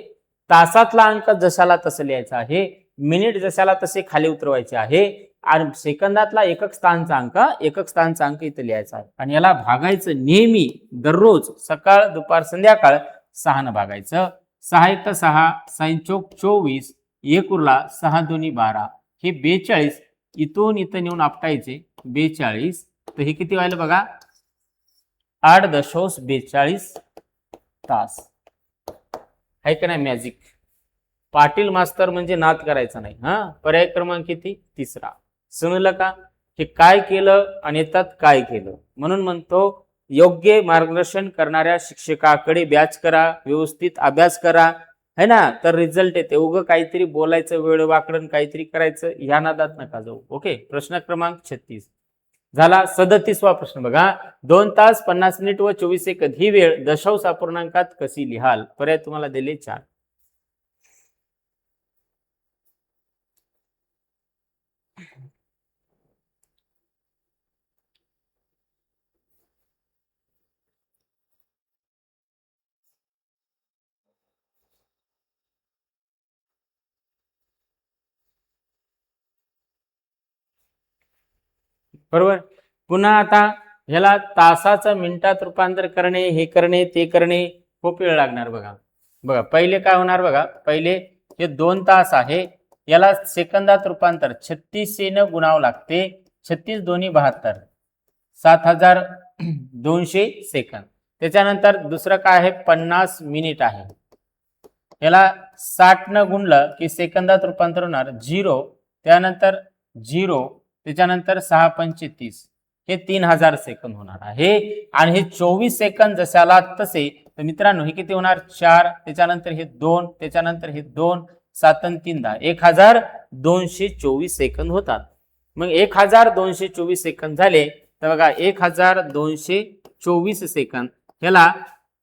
तासातला अंक जशाला तसं लिहायचा आहे मिनिट जशाला तसे खाली उतरवायचे आहे आणि सेकंदातला एकक स्थानचा अंक इथं लिहायचा आहे. आणि याला भागायचं नेहमी दररोज सकाळ दुपार संध्याकाळ 6 न भागायचं. 6 1 6 6 चौक 24 1 उरला 6 दोन्ही 12 हे 42 इथून इथं नेऊन आपटायचे 42 तर हे किती व्हायला बघा 8.42 तास आहे का नाही. मॅजिक पाटील मास्तर म्हणजे नाद करायचा नाही. पर्याय क्रमांक किती 3. समजलं का. हे काय केलं आणि येतात काय केलं. म्हणून म्हणतो योग्य मार्गदर्शन करणाऱ्या शिक्षकाकडे बॅच करा व्यवस्थित अभ्यास करा है ना, तर रिझल्ट येते. उगं काहीतरी बोलायचं, वेळ वाकडन काहीतरी करायचं, या नादात नका जाऊ. ओके, प्रश्न क्रमांक 36 झाला. 37वा प्रश्न बघा. 2 तास 50 मिनिट व 24 सेकंद ही वेळ दशांश अपूर्णांकात कशी लिहाल? पर्याय तुम्हाला दिले 4. बरोबर. पुन्हा आता ह्याला तासाचं मिनिटात रूपांतर करणे, हे करणे, ते करणे खूप वेळ लागणार बघा. बघा पहिले काय होणार बघा. पहिले हे 2 तास आहे, याला सेकंदात रूपांतर 36 ने गुणावं लागते. 36 दोन्ही 72, 7200 सेकंद. त्याच्यानंतर दुसरं काय आहे, 50 मिनिट आहे. याला 60 न गुणलं की सेकंदात रूपांतर होणार 0, त्यानंतर 0, त्याच्यानंतर 6 पंचे 30, हे 3000 सेकंद होणार आहे. आणि हे 24 सेकंद जशाला तसे, तर मित्रांनो हे किती होणार 4, त्याच्यानंतर हे 2, त्याच्यानंतर हे 2, 7 आणि 3 10, 1224 सेकंद होतात. मग 1224 सेकंद झाले तर बघा 1224 सेकंद ह्याला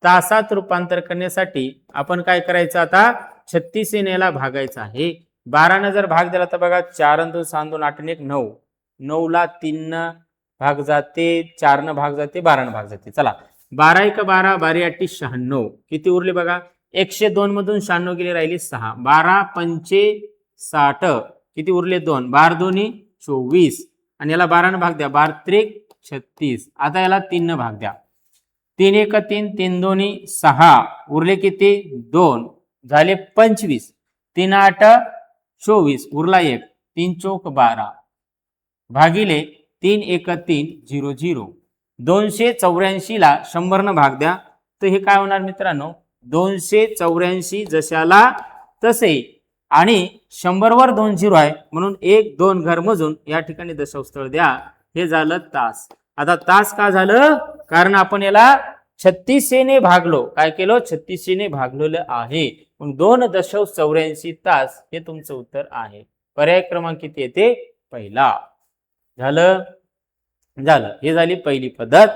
तासात रूपांतर करण्यासाठी आपण काय करायचं, आता 36 ने याला भागायचं आहे. 12 ने जर भाग दिला तर बघा 4 आणि 2 6 2 8 आणि 1 9, 9 ला 3 न भाग जाते, 4 न भाग जाते, 12 न भाग जाते. चला 12 1 12, 12 8 96, किती उरले बघा. 102 मधून 96 गेले, राहिली 6, 12 पंचे 60, किती उरले 2, 12 दोन्ही 24, आणि याला 12 न भाग द्या, 12 त्रिक 36. आता याला 3 न भाग द्या, 3 1 3, 3 दोन्ही 6, उरले किती 2, झाले 25, 3 8 24, उरला 1, 3 चौक 12, भागिले 3 1 3 0 0. 284 ला 100 न भाग द्या, तर हे काय होणार मित्रांनो, 284 जशाला तसे, आणि 100 वर 2 0 आहे म्हणून 1 2 घर मोजून या ठिकाणी दशांशस्थळ द्या. हे झालं तास. आता तास का झालं, कारण आपण याला 36 ने भागलो. काय केलं, 36 ने भागलेलं आहे. मग 2.84 तास हे तुमचं उत्तर आहे. पर्याय क्रमांक किती येते, पहिला. झालं. हे झाली पहिली पद्धत.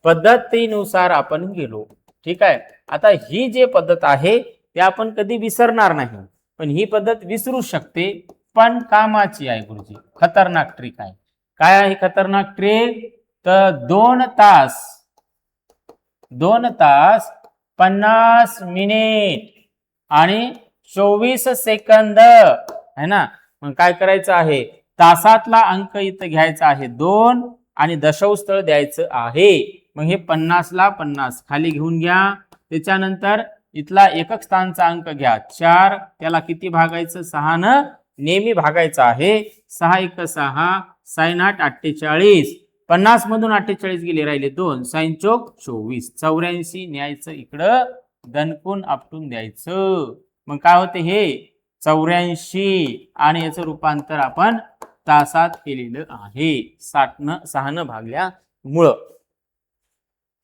पद्धतीनुसार आपण गेलो. ठीक आहे. आता ही जे पद्धत आहे ते आपण कधी विसरणार नाही, पण ही पद्धत विसरू शकते, पण कामाची आहे गुरुजी. खतरनाक ट्रिक आहे. काय आहे खतरनाक ट्रिक, तर 2 तास 50 मिनिट आणि 24 सेकंद है ना. मग काय करायचं आहे, तासातला अंक इथं घ्यायचा आहे 2 आणि दशांशस्थळ द्यायचं आहे. मग हे 50 ला 50 खाली घेऊन घ्या, त्याच्यानंतर इथला एकक स्थानचा अंक घ्या 4, त्याला किती भागायचं, 6 न नेहमी भागायचं आहे. 6 1 6, साइन 8 48, 50 मधून 48 गेले, राहिले 2, साइन चौक 24, 84 न्यायचं इकडं, दणकून आपटून द्यायचं. मग काय होते, हे 84 आणि याचं रूपांतर आपण तासात केलेलं आहे. 6 न भागल्यामुळं.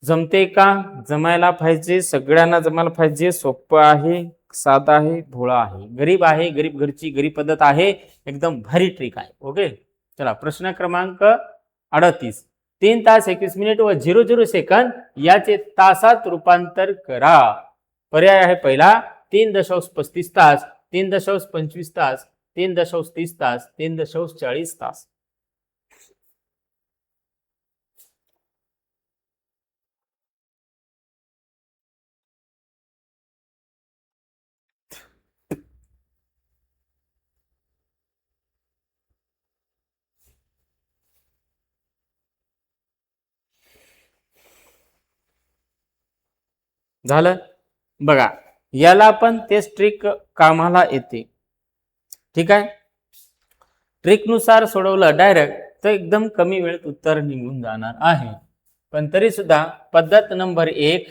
जमते का, जमायला पाहिजे, सगळ्यांना जमायला पाहिजे. सोपं आहे, साधं आहे, भोळा आहे, गरीब आहे, गरीब घरची गरीब पद्धत आहे, एकदम भारी ट्रिक आहे. ओके, चला प्रश्न क्रमांक 38. 3 तास 21 मिनिट व 00 सेकंद याचे तासात रूपांतर करा. पर्याय आहे पहिला 3.35 तास, 3.25 तास, 3.30 तास, 3.40 तास. झालं बघा, याला पण तेच ट्रिक कामाला येते. ठीक आहे. ट्रिकनुसार सोडवलं डायरेक्ट तर एकदम कमी वेळेत उत्तर निघून जाणार आहे. पण तरी सुद्धा पद्धत नंबर 1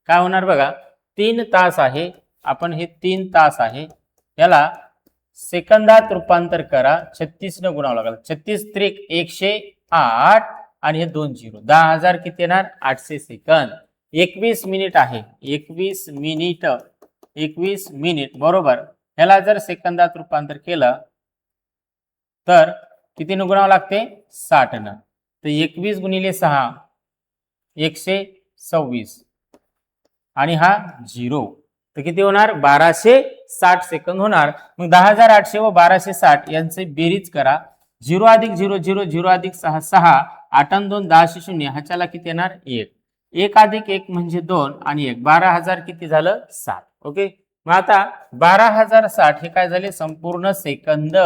काय होणार बघा, 3 तास आहे. आपण हे 3 तास आहे, याला सेकंदात रूपांतर करा. 36 न गुणावं लागेल. 36 त्रिक 108 आणि हे 2 0, 10,000 किती येणार, 800 सेकंद. 21 मिनिट आहे, 21 मिनिट बरोबर. ह्याला जर सेकंदात रूपांतर केलं तर किती गुणावं लागते? 60 न. तर 21 गुणिले 6 126 आणि हा 0, तर किती होणार? 1260 सेकंद होणार. मग 10,800 व 1260 यांचे बेरीज करा. 0 अधिक 0 0 0 अधिक 6 6 8 आणि 2 10 0 ह्याच्याला किती येणार? 1. 1 अधिक 1 म्हणजे 2 आणि 1 12,000 किती झालं? 60. ओके. मग आता 12,060 हे काय झाले? संपूर्ण सेकंद.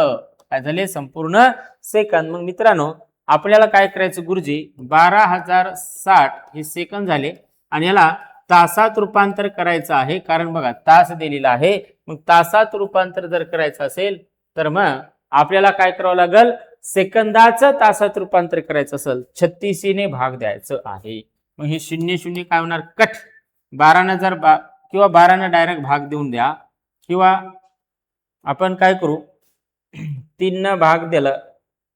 काय झाले? संपूर्ण सेकंद. मग मित्रांनो आपल्याला काय करायचं गुरुजी? 12,060 हे सेकंद झाले आणि याला तासात रूपांतर करायचं आहे, कारण बघा तास दिलेला आहे. मग तासात रूपांतर जर करायचं असेल तर मग आपल्याला काय करावं लागेल? सेकंदाचं तासात रूपांतर करायचं असेल 36 ने भाग द्यायचं आहे. मग हे 0 0 काय होणार? कट. 12 जर किंवा 12 डायरेक्ट भाग देऊन द्या, किंवा आपण काय करू 3 न भाग दिला,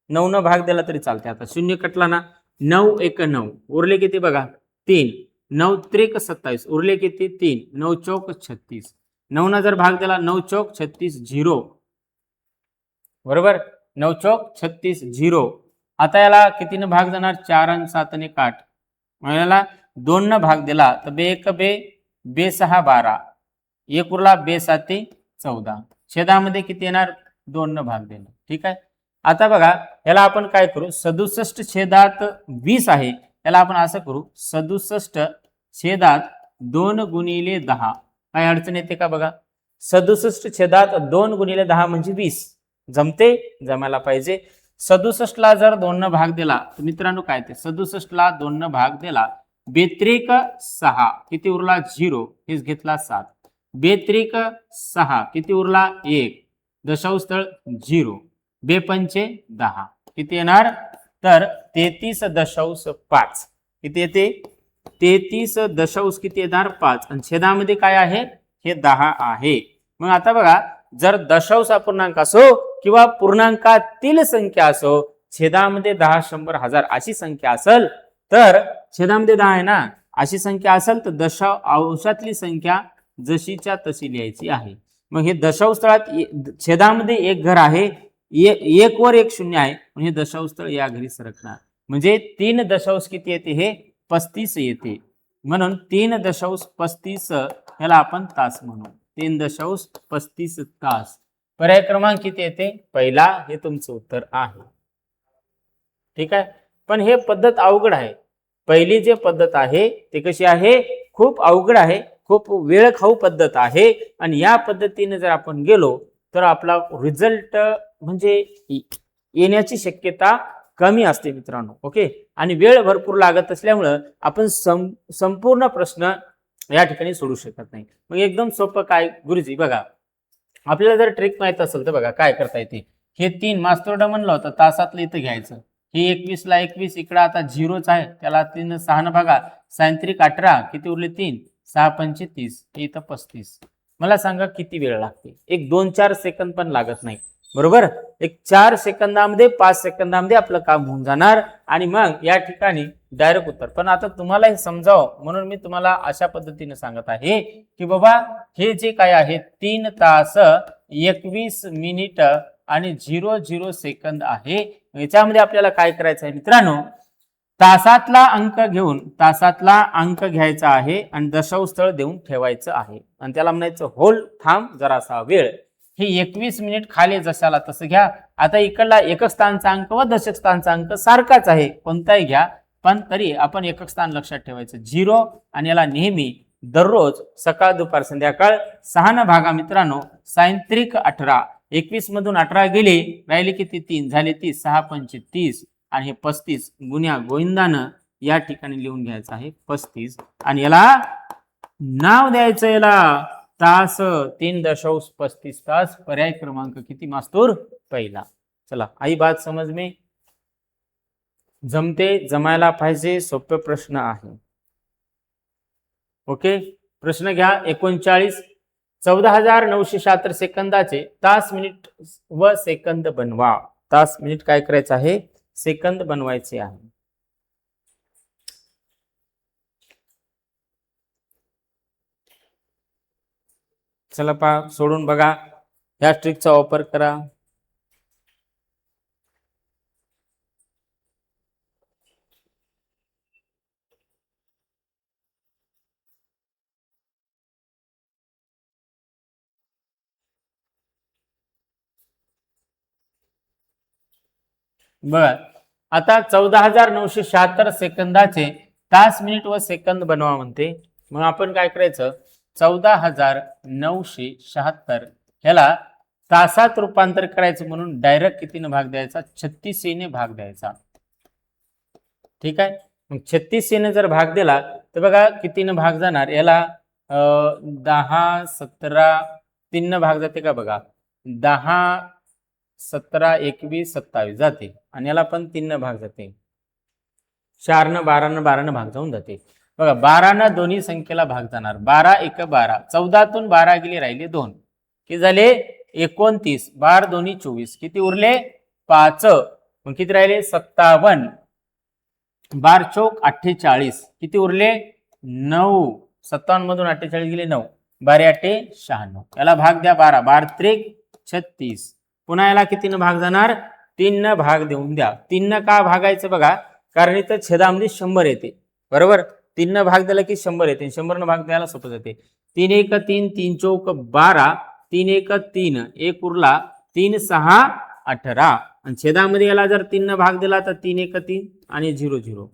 9 न भाग दिला तरी चालते. आता 0 कटला ना, 9 1 9 उरले किती बघा? 3. 9 त्रिक 27 उरले किती? 3. 9 चौक 36. 9 न जर भाग दिला 9 चौक 36 0 बरोबर. 9 चौक 36 0. आता याला कितीनं भाग देणार? 4 आणि 7 ने 8. याला 2 न भाग दिला तर बे 1 बे 6 12 1 उरला बे 7 14. छेदामध्ये किती येणार? 2 न भाग देणं. ठीक आहे. आता बघा याला आपण काय करू? 67 छेदात 20 आहे, याला आपण असं करू 67 छेदात 2 गुणिले 10. काय अडचण येते का बघा? 67 छेदात 2 गुणिले 10 म्हणजे 20. जमते? जमायला पाहिजे. 67 ला जर 2 न भाग दिला तर मित्रांनो काय ते 67 ला 2 न भाग दिला, बेत्रिक 6 किती उरला? 0. हेच घेतला 7. बेत्रिक 6 किती उरला? 1. दशांश स्थळ 0. बेपंचे 10 किती येणार? तर 33.5. किती येते? 33 किती येणार? 5. आणि छेदामध्ये काय आहे? हे 10 आहे. मग आता बघा जर दशांश अपूर्णांक असो किंवा पूर्णांकातील संख्या असो, छेदामध्ये 10 100 1000 अशी संख्या असेल तर छेदामध्ये 10 आहे ना, अशी संख्या असेल तर दशांशातली संख्या जशीच्या तशी लिहायची आहे. मग हे दशांश स्थळात छेदामध्ये एक घर आहे, 1 वर 1 0 आहे, म्हणजे दशांश स्थळ या घरी सरकणार. म्हणजे 3 दशांश किती येते? हे 35 येते. म्हणून 3.35 ह्याला आपण तास म्हणू. 3.35 तास. पर्याय क्रमांक किती येते? पहिला. हे तुमचं उत्तर आहे. ठीक आहे. पण हे पद्धत अवघड आहे. पहिली जे पद्धत आहे ते कशी आहे? खूप अवघड आहे, खूप वेळ खाऊ पद्धत आहे. आणि या पद्धतीने जर आपण गेलो तर आपला रिझल्ट म्हणजे येण्याची शक्यता कमी असते मित्रांनो. ओके. आणि वेळ भरपूर लागत असल्यामुळं आपण संपूर्ण प्रश्न या ठिकाणी सोडू शकत नाही. मग एकदम सोपं काय गुरुजी बघा, आपल्याला जर ट्रिक माहित असेल तर बघा काय करता येते. हे 3 मास्तोरडा म्हणलं होतं तासातलं इथं घ्यायचं. हे 21 ला 21 इकडं आता 0च आहे, त्याला 3 6 न बघा. सायंत्रिक 18 किती उरले? 3 6 5 30 इथं 35. मला सांगा किती वेळ लागते? एक 2-4 सेकंद पण लागत नाही बरोबर. एक 4 सेकंदामध्ये 5 सेकंदामध्ये आपलं काम होऊन जाणार आणि मग या ठिकाणी डायरेक्ट उत्तर. पण आता तुम्हाला हे समजावं म्हणून मी तुम्हाला अशा पद्धतीने सांगत आहे की बाबा हे जे काय आहे 3 तास 21 मिनिट आणि 00 सेकंद आहे. याच्यामध्ये आपल्याला काय करायचं आहे मित्रांनो? तासातला अंक घ्यायचा आहे आणि दशांश स्थळ देऊन ठेवायचं आहे आणि त्याला म्हणायचं होल्ड, थांब जरासा वेळ. हे 21 मिनिट खाली जशाला तसं घ्या. आता इकडला एकक स्थानचा अंक व दशक स्थानचा अंक सारखाच आहे, कोणताही घ्या, पण तरी आपण एकक स्थान लक्षात ठेवायचं 0 आणि याला नेहमी दररोज सकाळ दुपार संध्याकाळ 6 न भागा मित्रांनो. सायंत्रिक 18 21 मधून 18 गेले, राहिले किती? 3 झाले 30 6 5 30 आणि हे 35 गुण्या गोविंदानं या ठिकाणी लिहून घ्यायचं आहे 35 आणि याला नाव द्यायचं याला तास. 3.35 तास. पर्याय क्रमांक किती मास्तूर? पहिला. चला आई बात समज में जमते, जमायला पाहिजे, सोपे प्रश्न आहे. ओके. प्रश्न घ्या 39. 14,976 सेकंदाचे तास मिनिट व सेकंद बनवा. तास मिनिट काय करायचं आहे? सेकंद बनवायचे आहे. चला पहा, सोडून बघा, ह्या ट्रिकचा वापर करा. बघा, आता 14,976 सेकंदाचे तास, मिनिट व सेकंद बनवा म्हणते. मग आपण काय करायचं, 14,976 ह्याला तासात रूपांतर करायचं म्हणून डायरेक्ट कितीने भाग द्यायचा, 36 ने भाग द्यायचा. ठीक आहे. मग 36 ने जर भाग दिला तर बघा कितीने भाग जाणार, याला 10, 17 3 भाग जाते का बघा, 10, 17, 21, 27 जाते, आणि याला पण 3 भाग जाते. 4 12 भाग जाऊन जाते. बघा 12 दोन्ही संख्येला भाग जाणार, 12 1 12, 14 तून 12 गेले, राहिले 2, किती झाले 29, 12 दोन्ही 24, किती उरले 5, मग किती राहिले 57, 12 चौक 48, किती उरले 9, 57 मधून 48 गेले 9, 12 8 96, याला भाग द्या 12, 12 त्रिक 36, पुन्हा याला कितीनं भाग जाणार, 3 भाग देऊन द्या. 3 का भागायचं बघा, कारण इथं छेदामध्ये 100 येते, बरोबर. 3 भाग दिला की 100 येते, 100 भाग द्यायला सोपं जाते. 3 1 3, 3 चौक 12, 3 1 3, 1 उरला, 3 6 18, आणि छेदामध्ये याला जर 3 भाग दिला तर 3 1 3 आणि 0 0.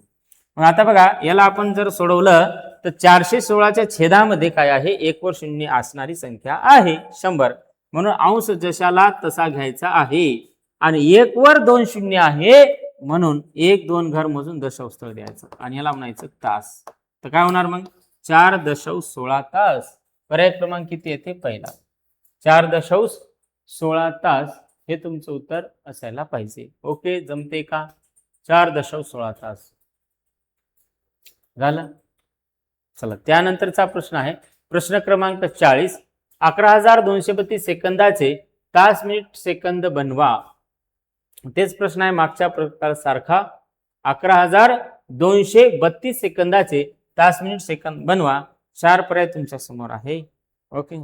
मग आता बघा, याला आपण जर सोडवलं तर 416च्या छेदामध्ये काय आहे, 1 वर 0 असणारी संख्या आहे 100, म्हणून अंश जशाला तसा घ्यायचा आहे, आणि 1 वर 2 शून्य आहे म्हणून 1 2 घर मोजून दशांश स्थळ द्यायचं, आणि याला म्हणायचं तास. तर काय होणार मग, 4.16 तास. पर्याय क्रमांक किती येते, पहिला 4.16 तास हे तुमचं उत्तर असायला पाहिजे. ओके, जमते का, 4.16 तास झालं. चला, त्यानंतरचा प्रश्न आहे प्रश्न क्रमांक 40. 11,232 सेकंदाचे तास, मिनिट, सेकंद बनवा. तेच प्रश्न आहे मागच्या प्रकार सारखा. 11,232 सेकंदाचे तास, मिनिट, सेकंद बनवा. 4 पर्याय तुमच्या समोर आहे. ओके,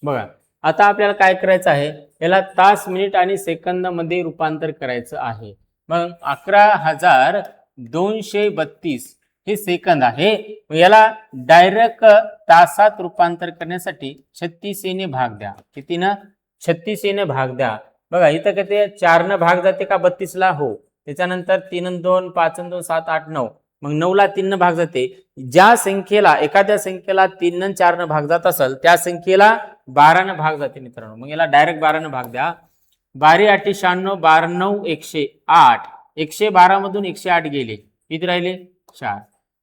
बघा, आता आपल्याला काय करायचं आहे, याला तास, मिनिट आणि सेकंद मध्ये रूपांतर करायचं आहे. मग 11,232 हे सेकंद आहे, याला डायरेक्ट तासात रूपांतर करण्यासाठी 36 ने भाग द्या. कितीनं, 36 ने भाग द्या. बघा इथं किती 4 न भाग जाते का 32 ला, हो. त्याच्यानंतर 3 2 5 2 7 8 9, मग 9 ला 3 न भाग जाते. ज्या संख्येला, एखाद्या संख्येला 3 न 4 न भाग जात असेल त्या संख्येला 12 न भाग जाते मित्रांनो. मग याला डायरेक्ट 12 न भाग द्या. 12 8 96, 12 9 108, 112 मधून 108 गेले, किती राहिले 4,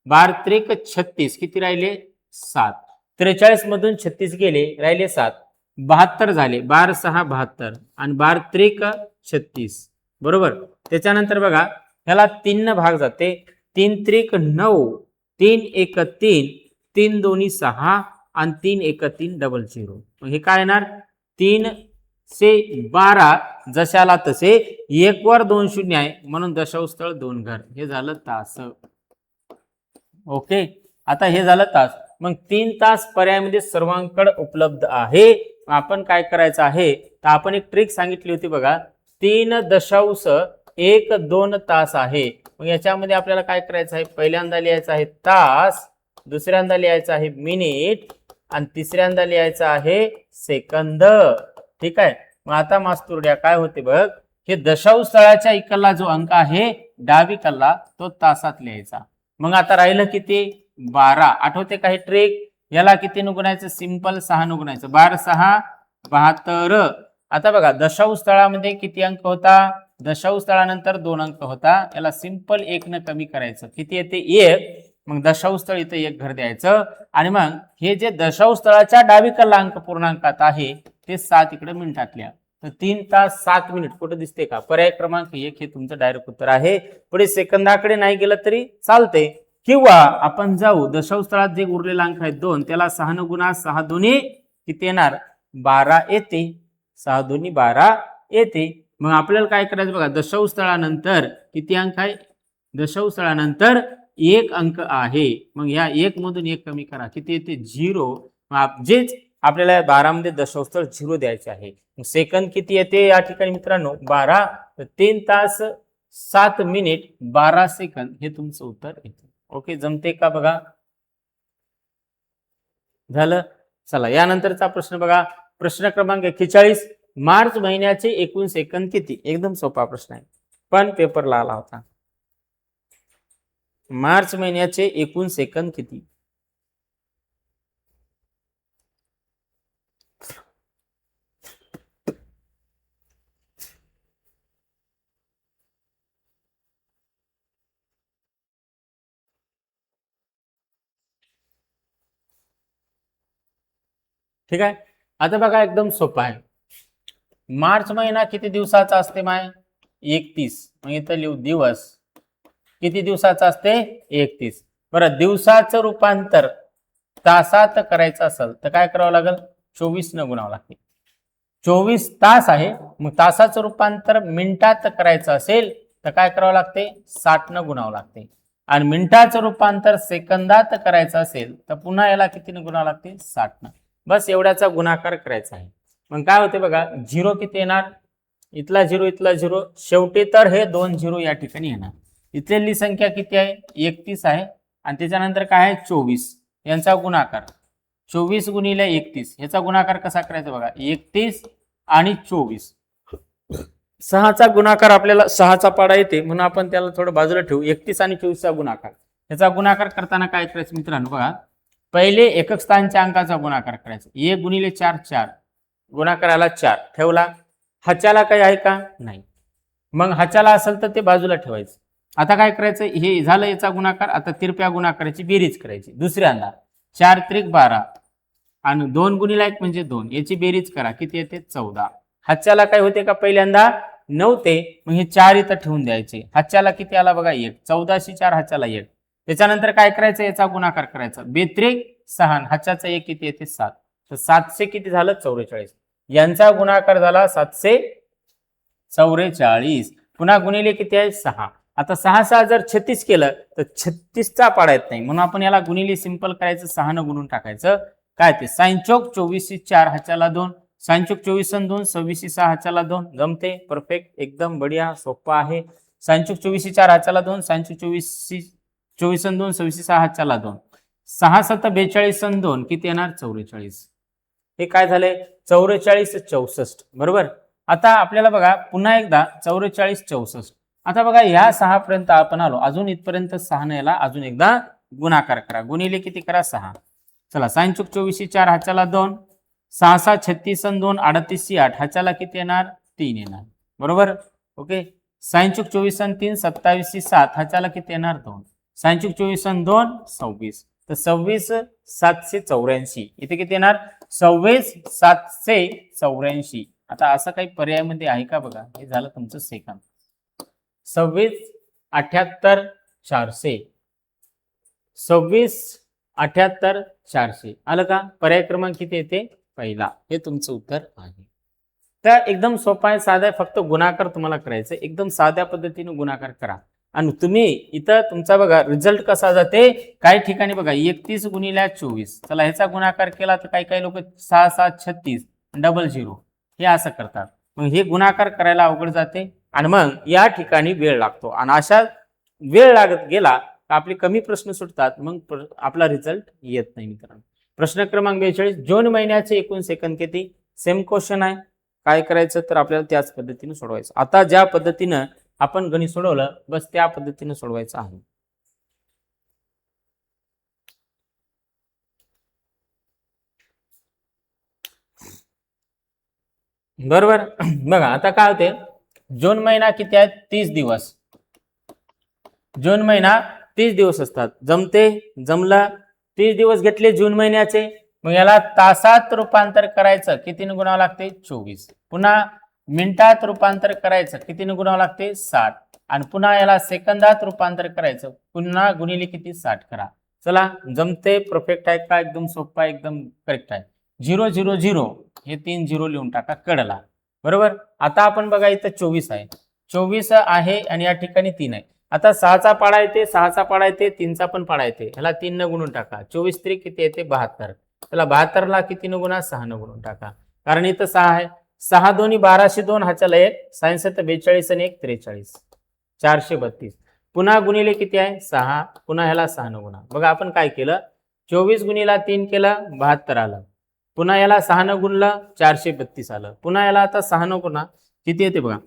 12 त्रिक 36, किती राहिले 7, 43 मधून 36 गेले, राहिले 7, 72 झाले, 12 6 72, आणि 12 त्रिक 36, बरोबर. त्याच्यानंतर बघा ह्याला 3 न भाग जाते, 3 त्रिक 9, 3 1 3, 3 2 6, आणि 3 1 3 00. मग हे काय येणार, 3 से 12 जशाला तसे, 1 वर 2 शून्य आहे म्हणून दशांश स्थळ 2 घर, हे झालं तास. ओके, आता हे झालं तास. मग 3 तास पर्यायामध्ये सर्वांकडे उपलब्ध आहे. आपण काय करायचं आहे, तर आपण एक ट्रिक सांगितली होती बघा, 3.12 तास आहे. मग याच्यामध्ये आपल्याला काय करायचं आहे, पहिल्यांदा लिहायचं आहे तास, दुसऱ्यांदा लिहायचं आहे मिनिट, आणि तिसऱ्यांदा लिहायचं आहे सेकंद. ठीक आहे. मग आता मास्तुरड्या काय होते बघ, हे दशांश स्थळाच्या इकडला जो अंक आहे डावीकडला तो तासात लिहायचा. मग आता राहिलं किती 12. आठवते काही ट्रिक, याला किती न गुणायचं, सिंपल 6 न गुणायचं, 12 6 72. आता बघा दशांश स्थळामध्ये किती अंक होता, दशांश स्थळानंतर 2 अंक होता, याला सिंपल 1 न कमी करायचं, किती येते 1. मग दशांश स्थळ इथं 1 घर द्यायचं, आणि मग हे जे दशांश स्थळाच्या डावीकडला अंक पूर्णांकात आहे ते 7 इकडे मिनिटात लिहा. तर 3 तास 7 मिनिट कुठे दिसते का, पर्याय क्रमांक 1 हे तुमचं डायरेक्ट उत्तर आहे. पुढे सेकंदाकडे नाही गेलं तरी चालते, किंवा आपण जाऊ दशांश स्थळात जे उरलेला अंक आहे 2, त्याला 6 न गुणा, 6 2 किती येणार 12 येते, 6 दोन्ही 12 येते. मग आपल्याला काय करायचं बघा, दशांश स्थळानंतर किती अंक आहे, दशांश स्थळानंतर 1 अंक आहे. मग या 1 मधून 1 कमी करा, किती येते 0. जेच आपल्याला 12 मध्ये दशांश स्थळ 0 द्यायचे आहे. मग सेकंद किती येते या ठिकाणी मित्रांनो 12, तर 3 तास 7 मिनिट 12 सेकंद हे तुमचं उत्तर येते. ओके, जमते का बघा, झालं. चला यानंतरचा प्रश्न बघा, प्रश्न क्रमांक 41. मार्च महिन्याचे एकूण सेकंद किती. एकदम सोपा प्रश्न आहे, पण पेपरला आला होता. मार्च महिन्याचे एकूण सेकंद किती. ठीक आहे, आता बघा एकदम सोपा आहे. मार्च महिना किती दिवसाचा असते माय 31. मग इथं लिहू दिवस किती दिवसाचा असते 31. बरं, दिवसाचं रूपांतर तासात करायचं असेल तर काय करावं लागेल, 24 न गुणावं लागते. 24 तास आहे, मग तासाचं रूपांतर मिनिटात करायचं असेल तर काय करावं लागते 60 न गुणावं लागते. आणि मिनिटाचं रूपांतर सेकंदात करायचं असेल तर पुन्हा याला कितीने गुणावं लागते 60 न. बस एवढ्याचा गुणाकार करायचा आहे. मग काय होते बघा, 0 किती येणार, इथला 0 इथला 0, शेवटी तर हे 2 0 या ठिकाणी येणार. इथली संख्या किती आहे 31 आहे, आणि त्याच्यानंतर काय आहे 24, यांचा गुणाकार 24 गुणिले 31, याचा गुणाकार कसा करायचा बघा, 31 आणि 24, 6चा गुणाकार आपल्याला 6चा पाडा येते, म्हणून आपण त्याला थोडं बाजूला ठेवू. 31 आणि 24चा गुणाकार, याचा गुणाकार करताना काय करायचं मित्रांनो बघा, पहिले एकक स्थानच्या अंकाचा गुणाकार करायचा. 1 गुणिले 4 4, गुणाकाराला 4 ठेवला. हाच्याला काही आहे का नाही, मग हाच्याला असेल तर ते बाजूला ठेवायचं. आता काय करायचं, हे झालं याचा गुणाकार. आता तिरप्या गुणाकाराची बेरीज करायची. दुसऱ्यांदा 4 त्रिक 12 आणि 2 गुणिले 1 म्हणजे 2, याची बेरीज करा, किती येते 14. हाच्याला काय होते का पहिल्यांदा नव्हते, मग हे 4 इथं ठेवून द्यायचे. हाच्याला किती आला बघा 1, 14 4 हाच्याला 1. त्याच्यानंतर काय करायचं, याचा गुणाकार करायचा. 2 त्रिक 6, हाच्याचा 1 किती येते 7, तर 700 किती झालं 44. यांचा गुणाकार झाला 744. पुन्हा गुणिले किती आहे 6. आता 6 6 जर 36 केलं तर 36चा पाडा येत नाही, म्हणून आपण याला गुणिले सिंपल करायचं, 6 न गुणून टाकायचं. काय ते 6 चौक 24 4 हाच्याला 2, 6 चौक 24 2 26 6 हाच्याला 2. जमते, परफेक्ट, एकदम बढिया, सोपा आहे. 6 चौक 24 4 हाच्याला 2, 6 चौक 24 24 2 26 6 हाच्याला 2, 6 7 42 2 किती येणार 44. हे काय झाले 44 64, बरोबर. आता आपल्याला बघा पुन्हा एकदा 44 64. आता बघा ह्या 6 पर्यंत आपण आलो, अजून इथपर्यंत 6 ने याला अजून एकदा गुणाकार करा. गुणिले किती करा 6. चला 6 चौक 24 4 हाच्याला 2, 6 6 36 2 38 8 हाच्याला किती येणार 3 येणार, बरोबर. ओके, 6 चौक 24 3 27 7 हाच्याला किती येणार 2, 6 चौक 24 2 26, तर 26 784. इथे किती येणार 26 784. आता असं काही पर्यायामध्ये आहे का बघा, हे झालं तुमचं सेकंद. 26 78 400, 26 78 400 आलं का. पर्याय क्रमांक किती येते पहिला, हे तुमचं उत्तर आहे. तर एकदम सोपा आहे, साधा आहे, फक्त गुणाकार तुम्हाला करायचं. एकदम साध्या पद्धतीने गुणाकार करा. आणि तुम्ही इथं तुमचा बघा रिझल्ट कसा जाते, काही ठिकाणी बघा 31 गुणिले 24, चला ह्याचा गुणाकार केला तर काही काही लोक 6 7 36 00 हे असं करतात. मग हे गुणाकार करायला अवघड जाते आणि मग या ठिकाणी वेळ लागतो, आणि अशा वेळ लागत गेला तर आपले कमी प्रश्न सुटतात, मग आपला रिझल्ट येत नाही मित्रांनो. प्रश्न क्रमांक 42. जून महिन्याचे एकूण सेकंद किती. सेम क्वेश्चन आहे. काय करायचं तर आपल्याला त्याच पद्धतीने सोडवायचं. आता ज्या पद्धतीनं आपण गणित सोडवलं बस त्या पद्धतीने सोडवायचं आहे. बरोबर. बघा आता काय होते, जून महिना किती आहे 30 दिवस. जून महिना 30 दिवस असतात. जमते, जमला. 30 दिवस घेतले जून महिन्याचे, मग याला तासात रूपांतर करायचं, कितीने गुणावं लागते 24. पुन्हा मिनिटात रूपांतर करायचं, कितीने गुणावं लागते 60. आणि पुन्हा याला सेकंदात रूपांतर करायचं, पुन्हा गुणिले किती 60 करा. चला जमते, परफेक्ट आहे का, एकदम सोपा, एकदम करेक्ट आहे. 000 हे 3 झिरो लिहून टाका कडला. बरोबर. आता आपण बघा इथं 24 आहे, 24 आहे आणि या ठिकाणी 3 आहे. आता 6चा पाडा येते, 6चा पाडा येते, 3चा पण पाडा येते. ह्याला 3 न गुणून टाका. 24 3 किती येते 72. त्याला 72 ला किती न गुणा 6 न गुणून टाका. कारण इथं 6 आहे. 6 दोन्ही 1202 हाच्याला 1, 67 42 आणि 1 43, 432. पुन्हा गुणिले किती आहे 6. पुन्हा ह्याला 6 न गुणा. बघा आपण काय केलं, 24 गुणिला 3 केलं 72 आलं. पुन्हा याला 6 न गुणलं 432 आलं. पुन्हा याला आता 6 न गुणा किती येते बघा,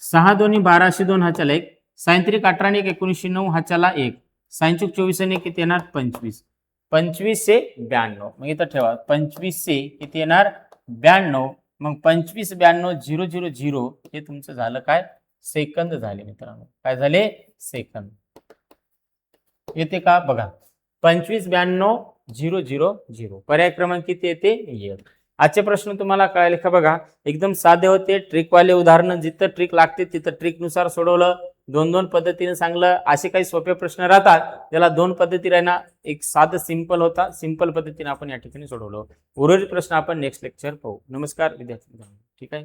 6 दोन्ही 1202 हाच्याला 1, 37 18 1 1909 हाच्याला 1, 67 24 आणि किती येणार 25, 2592. मग इथं ठेवा 25 किती येणार 92. मग 25 92 000 हे तुमचं झालं काय सेकंद झाले मित्रांनो. काय झाले सेकंद. येते का बघा 25 92 000. पर्याय क्रमांक किती येते 1. आजचे प्रश्न तुम्हाला कळाले का बघा, एकदम साधे होते. ट्रिकवाले उदाहरणं जिथं ट्रिक लागते तिथं ट्रिकनुसार सोडवलं. 2-2 पद्धतीने सांगलं. असे काही सोपे प्रश्न राहतात त्याला 2 पद्धती राहणार. एक साधं सिंपल होता, सिंपल पद्धतीने आपण या ठिकाणी सोडवलं. उर्वरित प्रश्न आपण नेक्स्ट लेक्चर पाहू. नमस्कार विद्यार्थी मित्रांनो. ठीक आहे.